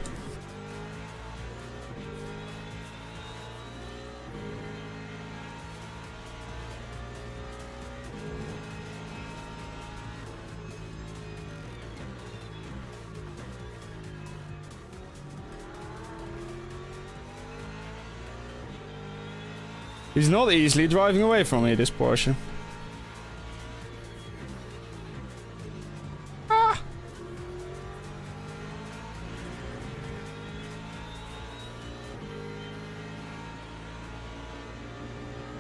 [SPEAKER 3] He's not easily driving away from me, this Porsche. Ah!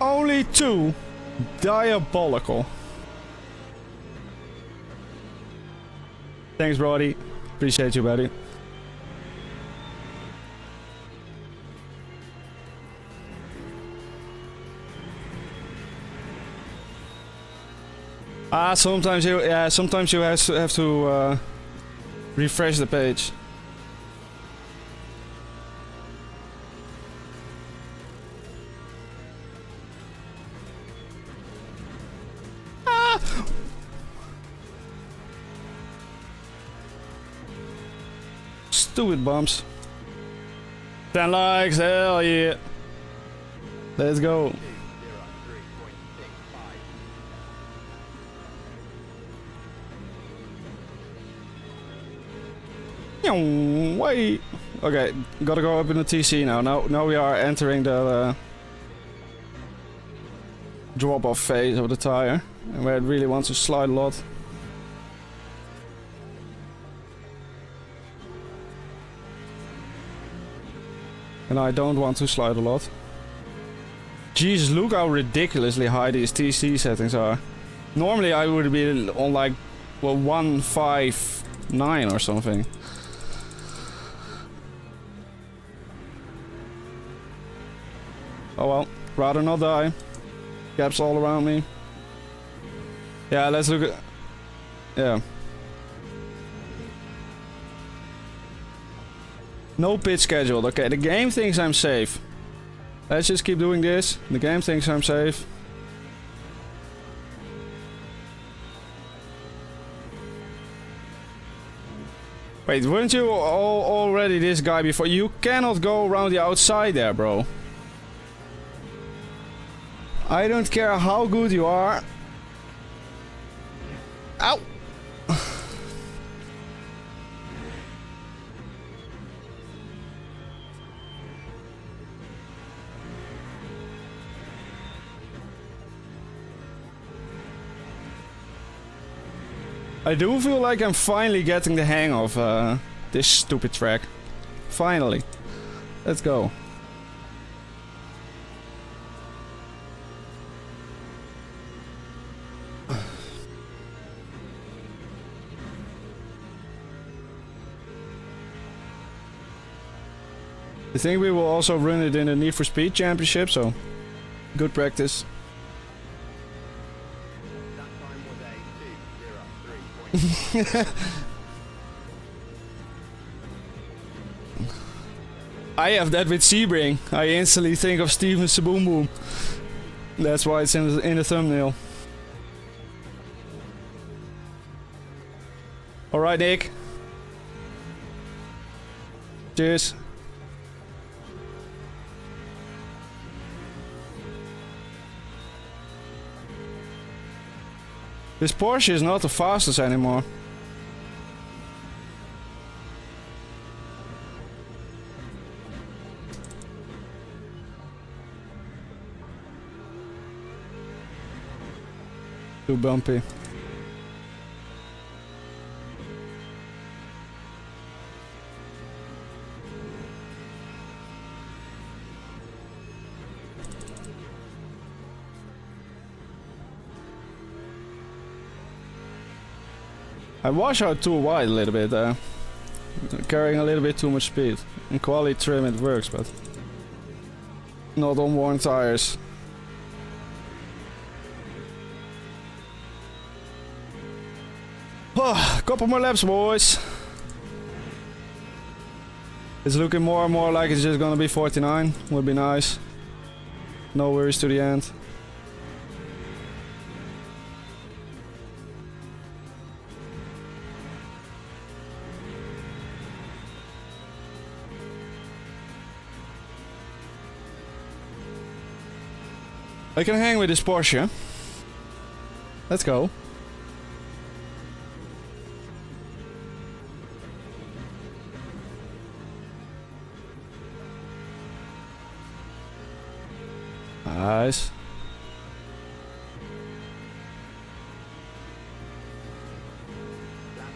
[SPEAKER 3] Only 2. Diabolical. Thanks, Brody. Appreciate you, buddy. Sometimes you have to refresh the page. Ah! Stupid bumps. 10 likes, hell yeah. Let's go. Wait. Okay, gotta go up in the TC now. Now we are entering the drop-off phase of the tire, and where it really wants to slide a lot. And I don't want to slide a lot. Jesus, look how ridiculously high these TC settings are. Normally I would be on like, well, 159 or something. Oh well, rather not die. Gaps all around me. Yeah, let's look at... Yeah. No pit scheduled. Okay, the game thinks I'm safe. Let's just keep doing this. The game thinks I'm safe. Wait, weren't you already this guy before? You cannot go around the outside there, bro. I don't care how good you are. Ow! I do feel like I'm finally getting the hang of this stupid track. Finally. Let's go. I think we will also run it in the Need for Speed Championship, so good practice.
[SPEAKER 5] That time was a 2:03.
[SPEAKER 3] I have that with Sebring. I instantly think of Steven Saboom Boom. That's why it's in the thumbnail. Alright, Nick. Cheers. This Porsche is not the fastest anymore. Too bumpy. I wash out too wide a little bit there. Carrying a little bit too much speed. In quality trim it works, but not on worn tires. Oh, couple more laps, boys. It's looking more and more like it's just gonna be 49. Would be nice. No worries to the end. I can hang with this Porsche. Let's go. Nice.
[SPEAKER 5] Lap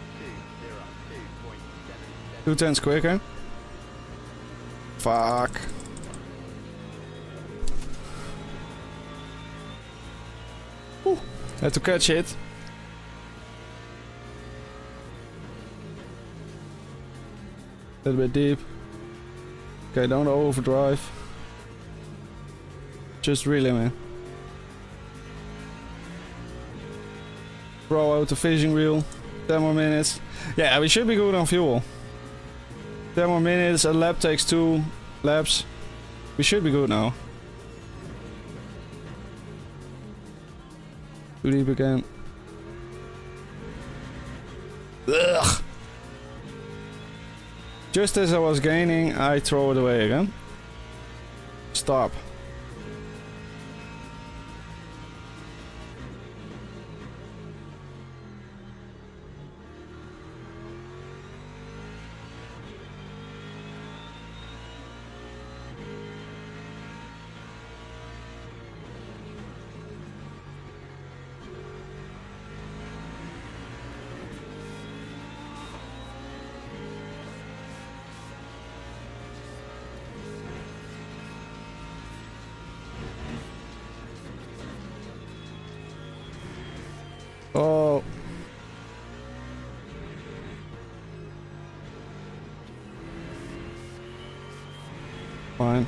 [SPEAKER 5] 2:02.7.
[SPEAKER 3] 2 tenths quicker. Fuck. Whew. Had to catch it. A little bit deep. Okay, don't overdrive. Just really, man. Throw out the fishing reel. 10 more minutes. Yeah, we should be good on fuel. 10 more minutes, a lap takes 2 laps. We should be good now. Too deep again. Ugh. Just as I was gaining, I throw it away again. Stop. Oh. Fine.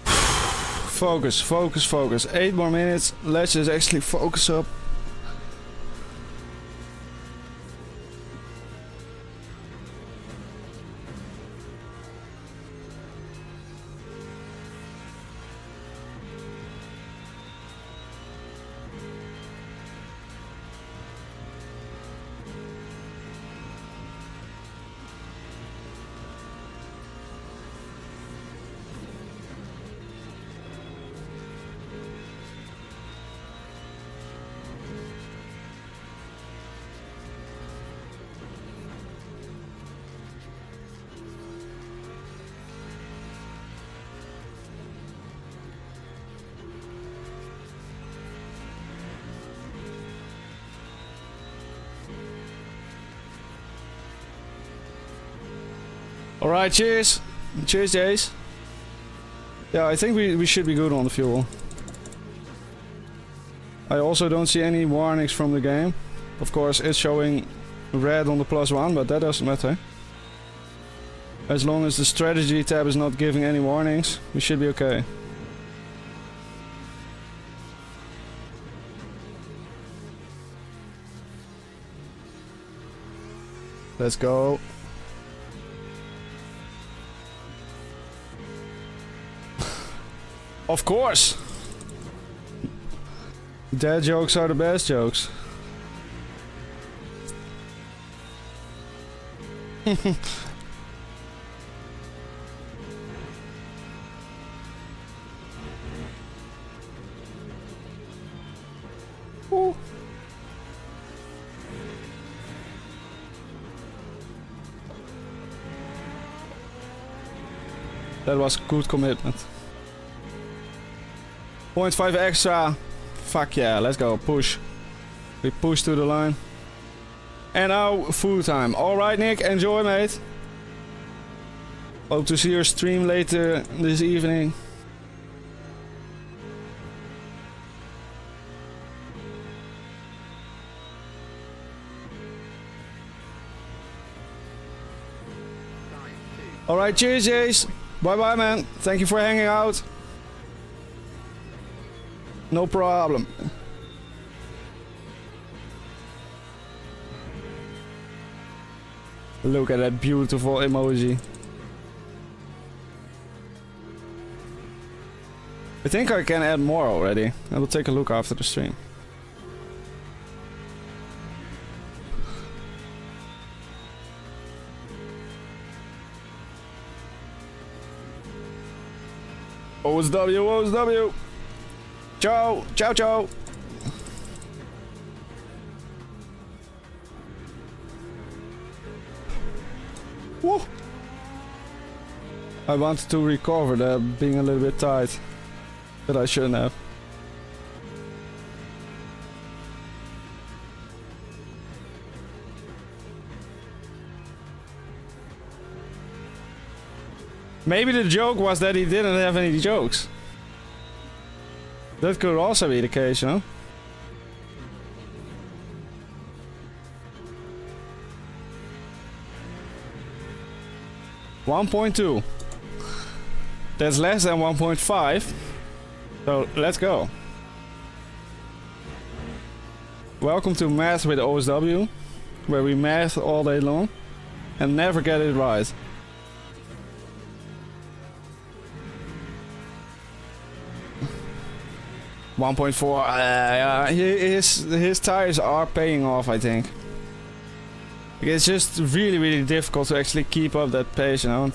[SPEAKER 3] Focus, focus, focus. 8 more minutes. Let's just actually focus up. Alright, cheers. Cheers, Jace. Yeah, I think we should be good on the fuel. I also don't see any warnings from the game. Of course, it's showing red on the +1, but that doesn't matter. As long as the strategy tab is not giving any warnings, we should be okay. Let's go. Of course! Dad jokes are the best jokes. Ooh. That was good commitment. 0.5 extra. Fuck yeah, let's go. Push. We push to the line. And now food time. Alright, Nick, enjoy, mate. Hope to see your stream later this evening. Alright, cheers, Jace. Bye bye, man. Thank you for hanging out. No problem. Look at that beautiful emoji. I think I can add more already. I will take a look after the stream. OSW, OSW. Ciao, ciao, ciao. Woo. I wanted to recover that being a little bit tight, but I shouldn't have. Maybe the joke was that he didn't have any jokes. That could also be the case, you know? .2. That's less than 1.5. So let's go. Welcome to Math with OSW, where we math all day long and never get it right. .4. His tires are paying off, I think. It's just really difficult to actually keep up that pace, you know.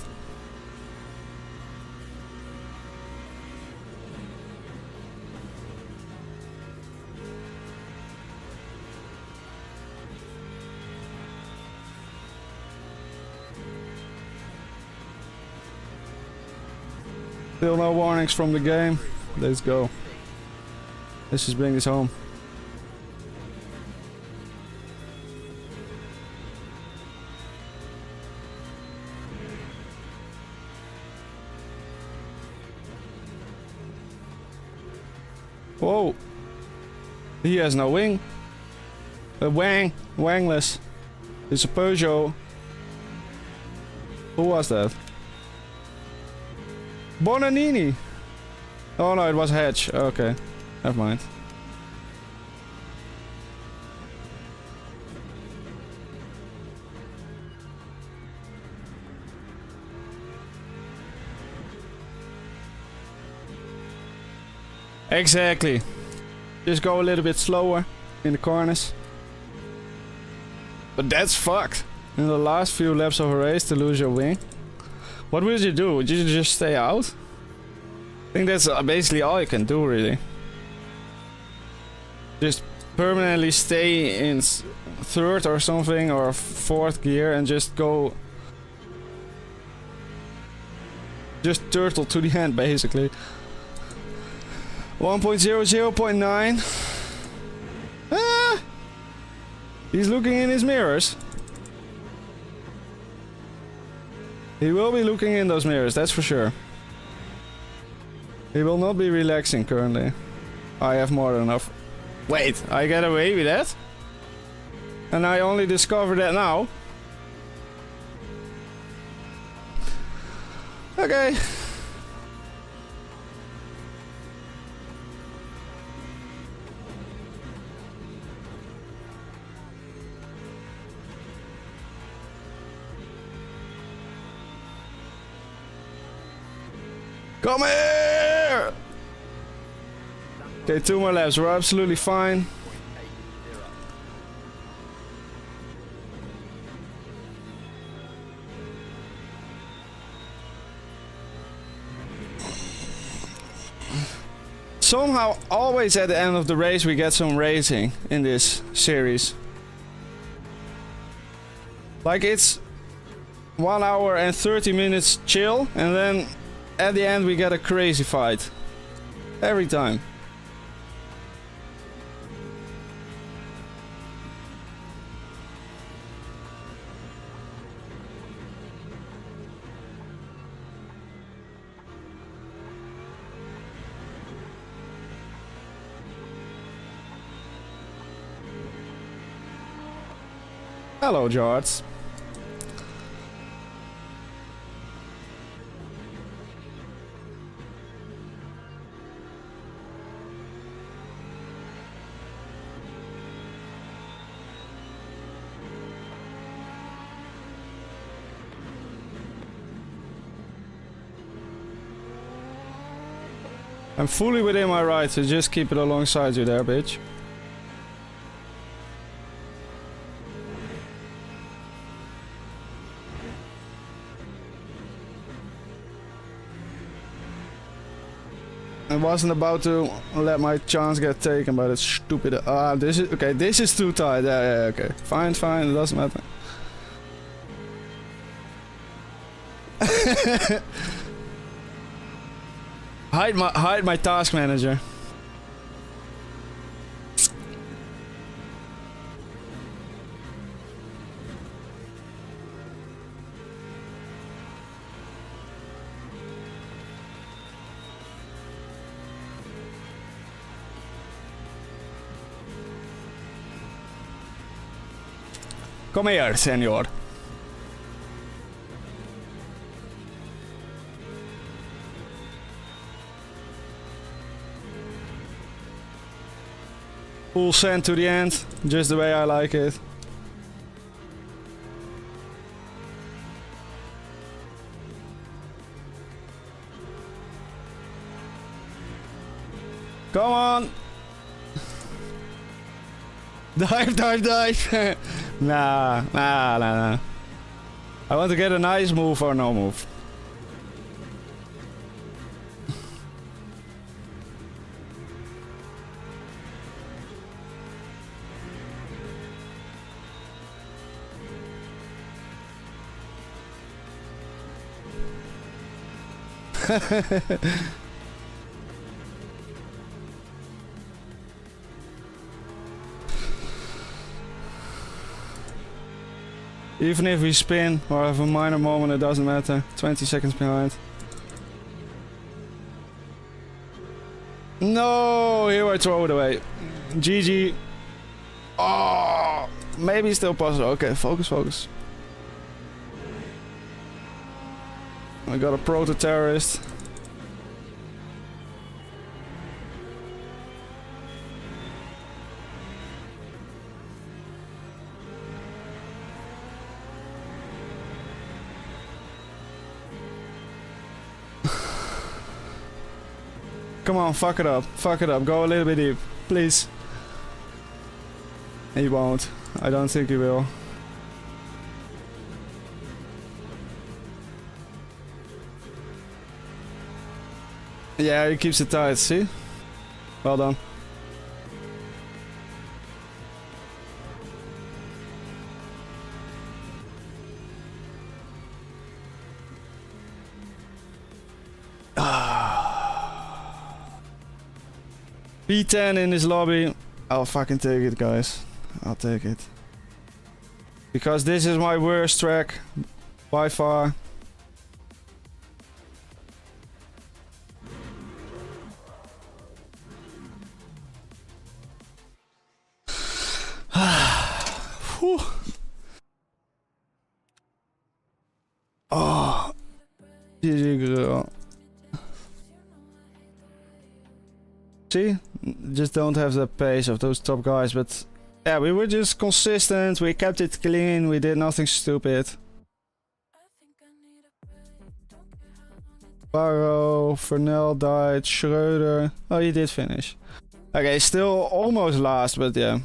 [SPEAKER 3] Still no warnings from the game. Let's go. Let's just bring this home. Whoa! He has no wing. A wangless. It's a Peugeot. Who was that? Bonanini! Oh no, it was Hedge. Okay. Never mind. Exactly. Just go a little bit slower in the corners. But that's fucked. In the last few laps of a race to lose your wing. What would you do? Would you just stay out? I think that's basically all you can do, really. Just permanently stay in third or something, or fourth gear, and just go... Just turtle to the end, basically. 1.00.9. Ah! He's looking in his mirrors. He will be looking in those mirrors, that's for sure. He will not be relaxing currently. I have more than enough. Wait, I get away with that? And I only discovered that now? Okay. Come here! Okay, 2 more laps. We're absolutely fine. Somehow, always at the end of the race, we get some racing in this series. Like it's 1 hour and 30 minutes chill, and then at the end we get a crazy fight. Every time. Hello, Jards. I'm fully within my right to just keep it alongside you there, bitch. I wasn't about to let my chance get taken by that stupid... this is... Okay, this is too tight. Yeah, okay. Fine, it doesn't matter. Hide my task manager. Come here, senor. Full send to the end, just the way I like it. Come on! Dive! Nah. I want to get a nice move or no move. Even if we spin or have a minor moment, it doesn't matter. 20 seconds behind. No, here I throw it away. GG. Oh, maybe still possible. Okay, focus. I got a proto-terrorist. Come on, fuck it up. Go a little bit deep, please. He won't. I don't think he will. Yeah, he keeps it tight, see? Well done. P10 in this lobby. I'll fucking take it, guys. I'll take it. Because this is my worst track by far. 40. Just don't have the pace of those top guys, but yeah, we were just consistent, we kept it clean, we did nothing stupid. Barrow, Fernell died, Schroeder. Oh, he did finish. Okay, still almost last, but yeah.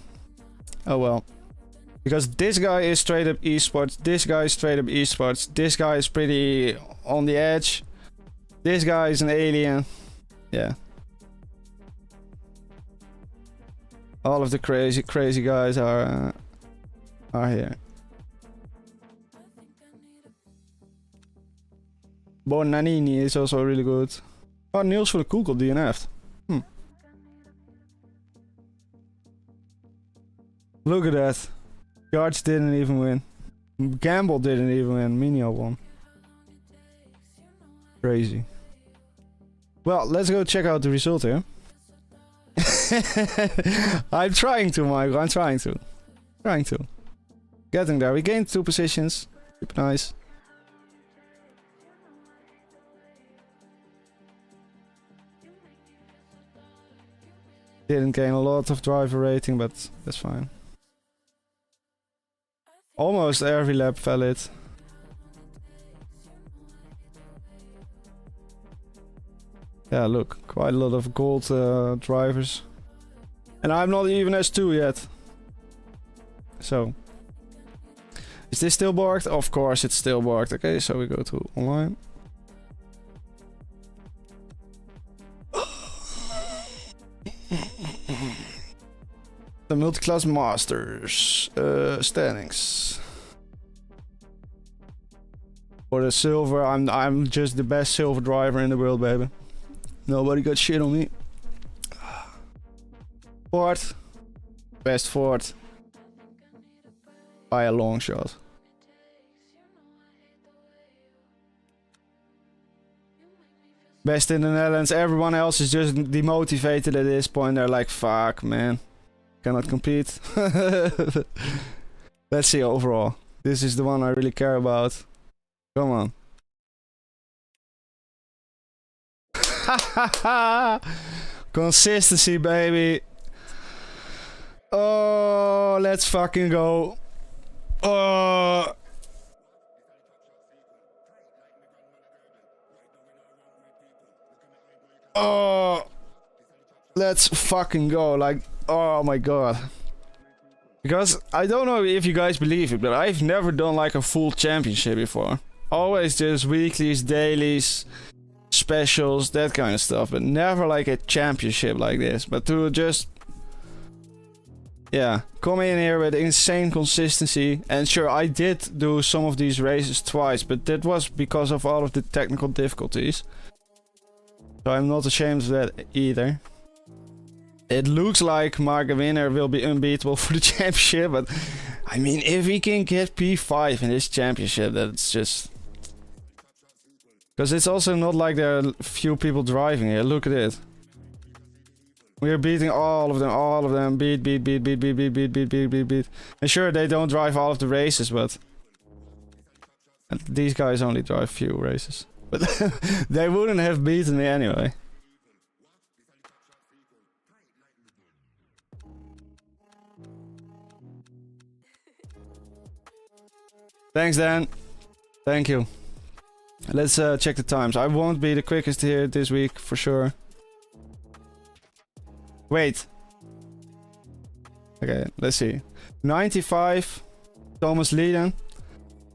[SPEAKER 3] Oh well. Because this guy is straight up esports, this guy is straight up esports, this guy is pretty on the edge. This guy is an alien. Yeah. All of the crazy guys are here. Bonanini is also really good. Oh, Niels for the Google DNF'd. Look at that. Guards didn't even win. Gamble didn't even win. Micheal won. Crazy. Well, let's go check out the result here. I'm trying to, Michael. I'm trying to. Getting there. We gained 2 positions. Super nice. Didn't gain a lot of driver rating, but that's fine. Almost every lap valid. Yeah, look, quite a lot of gold drivers. And I'm not even S2 yet. So. Is this still borked? Of course it's still borked. Okay, so we go to online. The Multiclass Masters standings. For the silver, I'm just the best silver driver in the world, baby. Nobody got shit on me. Fourth. Best fourth. By a long shot. Best in the Netherlands. Everyone else is just demotivated at this point. They're like, fuck, man. Cannot compete. Let's see overall. This is the one I really care about. Come on. Consistency, baby. Oh, let's fucking go. Oh. Oh. Let's fucking go. Like, oh my god. Because I don't know if you guys believe it, but I've never done like a full championship before. Always just weeklies, dailies, specials, that kind of stuff, but never like a championship like this. But to just, yeah, come in here with insane consistency. And sure, I did do some of these races twice, but that was because of all of the technical difficulties. So I'm not ashamed of that either. It looks like Mark Winner will be unbeatable for the championship, but I mean, if he can get P5 in this championship, that's just... Because it's also not like there are few people driving here, look at it. We're beating all of them, beat. And sure, they don't drive all of the races, but... These guys only drive few races. But they wouldn't have beaten me anyway. Thanks, Dan. Thank you. Let's check the times. I won't be the quickest here this week for sure. Wait. Okay, let's see. 95. Thomas Leiden.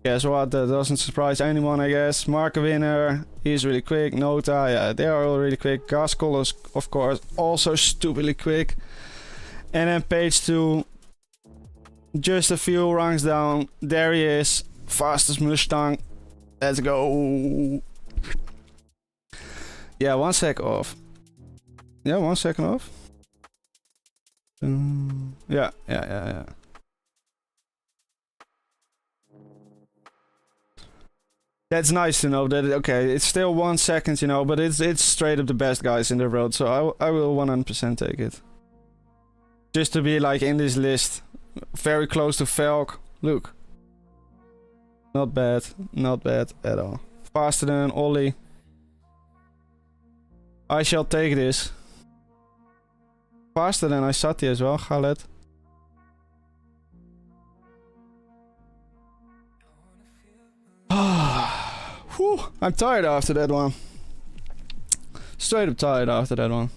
[SPEAKER 3] Guess what? That doesn't surprise anyone, I guess. Mark Winner. He's really quick. Nota. Yeah, they are all really quick. Gaskell is, of course, also stupidly quick. And then page 2. Just a few ranks down. There he is. Fastest Mustang. Let's go. Yeah, 1 sec off. Yeah, 1 second off. Yeah. That's nice to know that, okay, it's still 1 second, you know, but it's straight up the best guys in the world, so I will 100% take it. Just to be like in this list. Very close to Velk. Look. Not bad at all. Faster than Ollie. I shall take this. faster than Isati as well, Khaled. Whew, I'm tired after that one. Straight up tired after that one.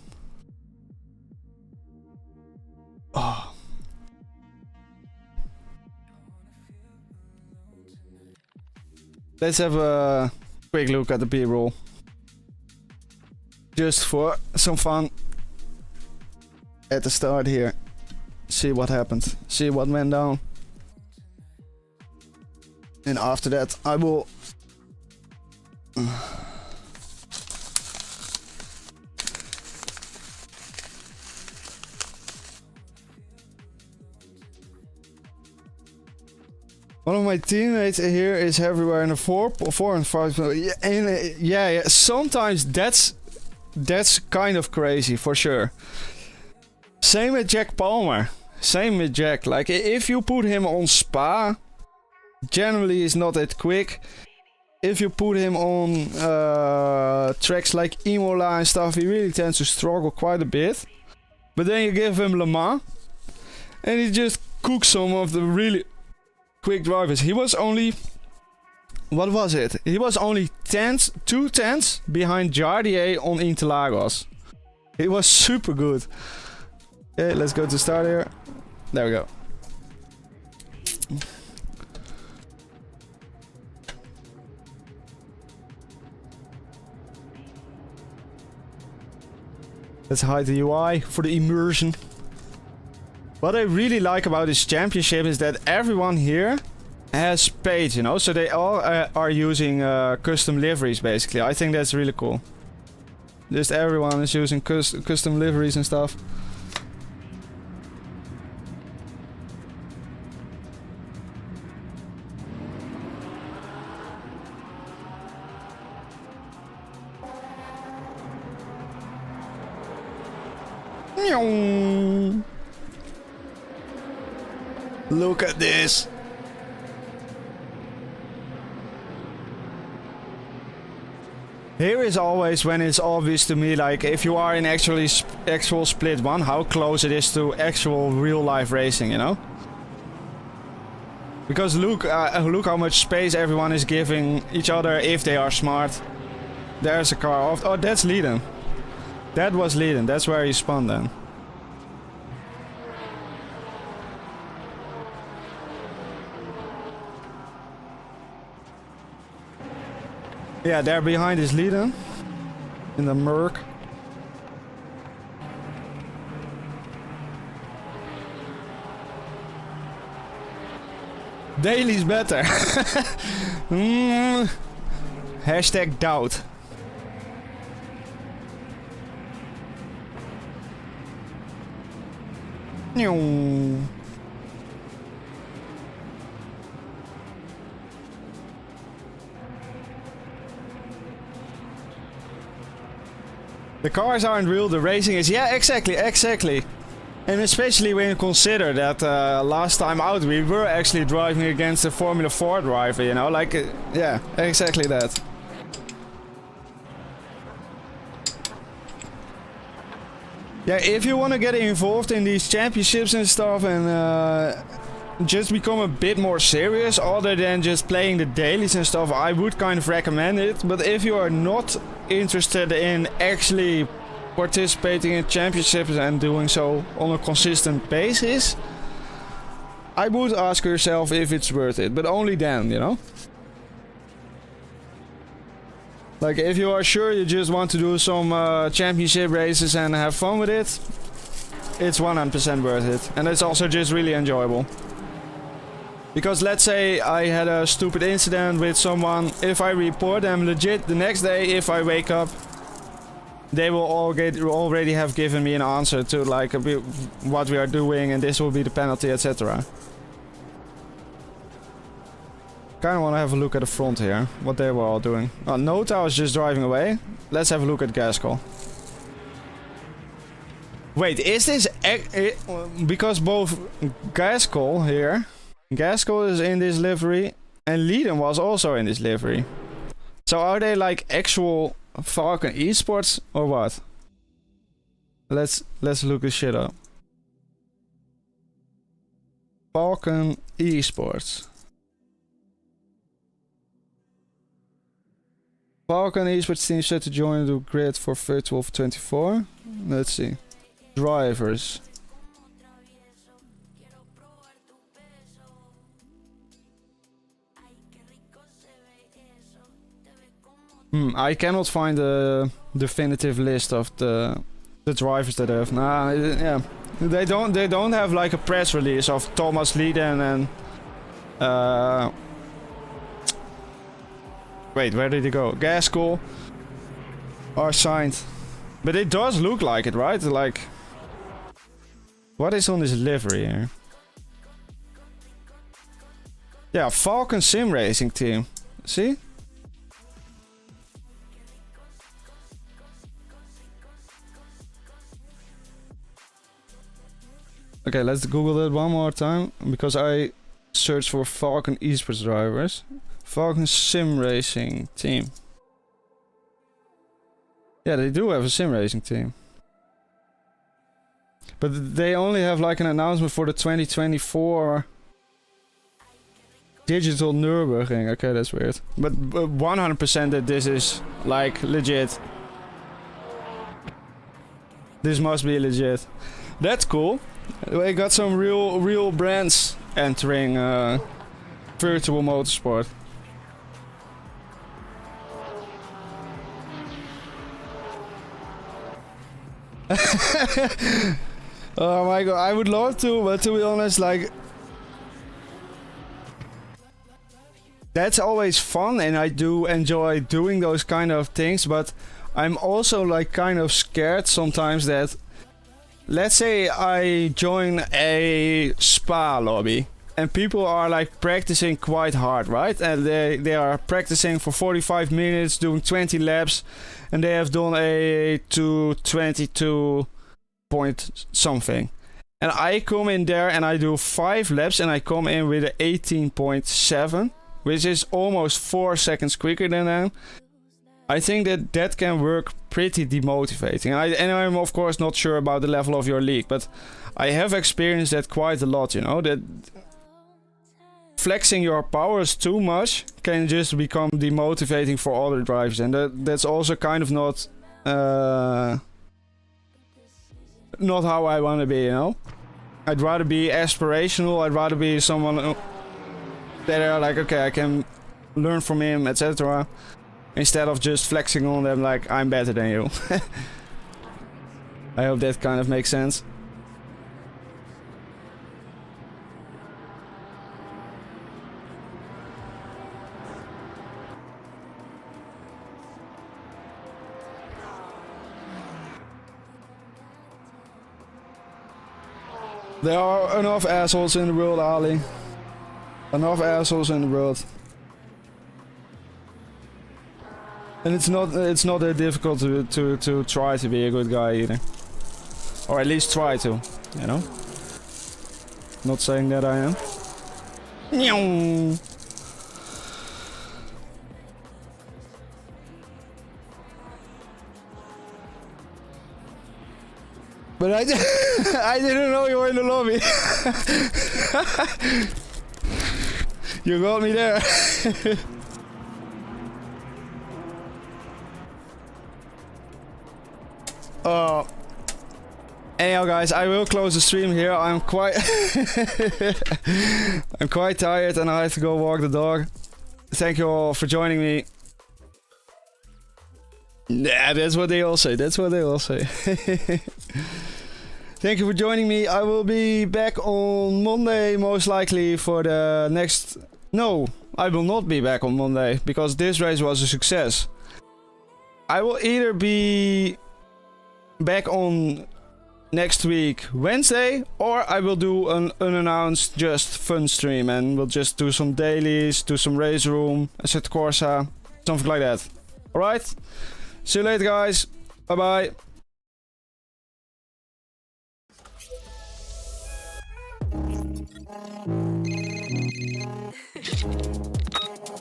[SPEAKER 3] Oh. Let's have a quick look at the B-roll. Just for some fun. At the start here. See what happened. See what went down. And after that I will... One of my teammates here is everywhere in the 4 and 5. Yeah, and yeah, sometimes that's kind of crazy for sure. Same with Jack Palmer. Same with Jack. Like if you put him on Spa, generally he's not that quick. If you put him on tracks like Imola and stuff, he really tends to struggle quite a bit. But then you give him Le Mans, and he just cooks some of the really quick drivers. He was only, what was it? He was only 2 tenths behind Jardier on Interlagos. He was super good. Okay, let's go to start here. There we go. Let's hide the UI for the immersion. What I really like about this championship is that everyone here has paid, you know, so they all are using custom liveries basically. I think that's really cool. Just everyone is using custom liveries and stuff. Look at this. Here is always when it's obvious to me, like if you are in actual split 1, how close it is to actual real life racing, you know? Because look how much space everyone is giving each other if they are smart. There's a car off. Oh, that's Leiden. That was Leiden. That's where he spun then. Yeah, there behind is Leiden. In the Merc. Daily's better. Hashtag doubt. The cars aren't real, the racing is. Yeah, exactly. And especially when you consider that last time out we were actually driving against a Formula 4 driver, you know, like, yeah, exactly that. Yeah, if you want to get involved in these championships and stuff and just become a bit more serious other than just playing the dailies and stuff, I would kind of recommend it. But if you are not interested in actually participating in championships and doing so on a consistent basis, I would ask yourself if it's worth it, but only then, you know? Like if you are sure you just want to do some championship races and have fun with it, it's 100% worth it. And it's also just really enjoyable. Because let's say I had a stupid incident with someone, if I report them legit the next day, if I wake up, they will already have given me an answer to like what we are doing and this will be the penalty, etc. Kinda wanna have a look at the front here, what they were all doing. Oh, Nota was just driving away. Let's have a look at Gaskell. Wait, is this... because both Gaskell here... Gaskell is in this livery and Leiden was also in this livery. So are they like actual Falcon esports or what? Let's look this shit up. Falcon Esports. Falcon Esports team set to join the grid for Virtual 24. Let's see. Drivers. I cannot find a definitive list of the drivers that have. Nah, yeah, they don't have like a press release of Thomas Lieden and wait, where did he go? Gaskell are signed, but it does look like it, right? Like, what is on this livery here? Yeah, Falcon Simracing team. See? Okay, let's Google it one more time, because I searched for Falcon Esports drivers. Falcon Simracing team. Yeah, they do have a Simracing team. But they only have like an announcement for the 2024 Digital Nürburgring. Okay, that's weird. But 100% that this is like legit. This must be legit. That's cool. We got some real brands entering virtual motorsport. Oh my god, I would love to, but to be honest, like, that's always fun and I do enjoy doing those kind of things, but I'm also like kind of scared sometimes that, let's say I join a spa lobby and people are like practicing quite hard, right? And they are practicing for 45 minutes, doing 20 laps, and they have done a 222 point something. And I come in there and I do 5 laps and I come in with an 18.7, which is almost 4 seconds quicker than them. I think that can work pretty demotivating. And I'm of course not sure about the level of your league, but I have experienced that quite a lot, you know, that flexing your powers too much can just become demotivating for other drivers, and that's also kind of not how I want to be, you know. I'd rather be aspirational. I'd rather be someone that are like, okay, I can learn from him, etc. Instead of just flexing on them like I'm better than you. I hope that kind of makes sense. There are enough assholes in the world, Ali. Enough assholes in the world. And it's not that difficult to try to be a good guy either. Or at least try to, you know? Not saying that I am. Nyong. But I didn't know you were in the lobby. You got me there. Anyhow, guys, I will close the stream here. I'm quite I'm quite tired and I have to go walk the dog. Thank you all for joining me. Yeah, that's what they all say. That's what they all say. Thank you for joining me. I will be back on Monday, most likely, for the next... No, I will not be back on Monday, because this race was a success. I will either be back on next week, Wednesday, or I will do an unannounced, just fun stream, and we'll just do some dailies, do some race room, Assetto Corsa, something like that. Alright? See you later, guys. Bye-bye.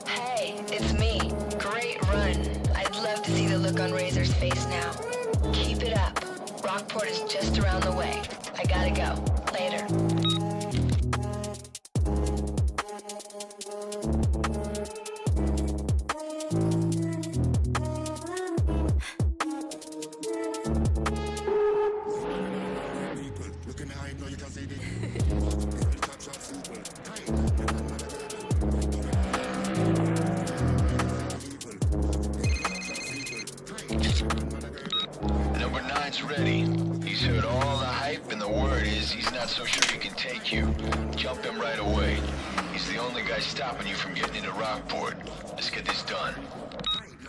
[SPEAKER 1] Hey, it's me. Great run. I'd love to see the look on Razor's face now. Keep it up. Rockport is just around the way. I gotta go. Later.
[SPEAKER 2] Number 9's ready. He's heard all the hype, and the word is he's not so sure he can take you. Jump him right away. He's the only guy stopping you from getting into Rockport. Let's get this done.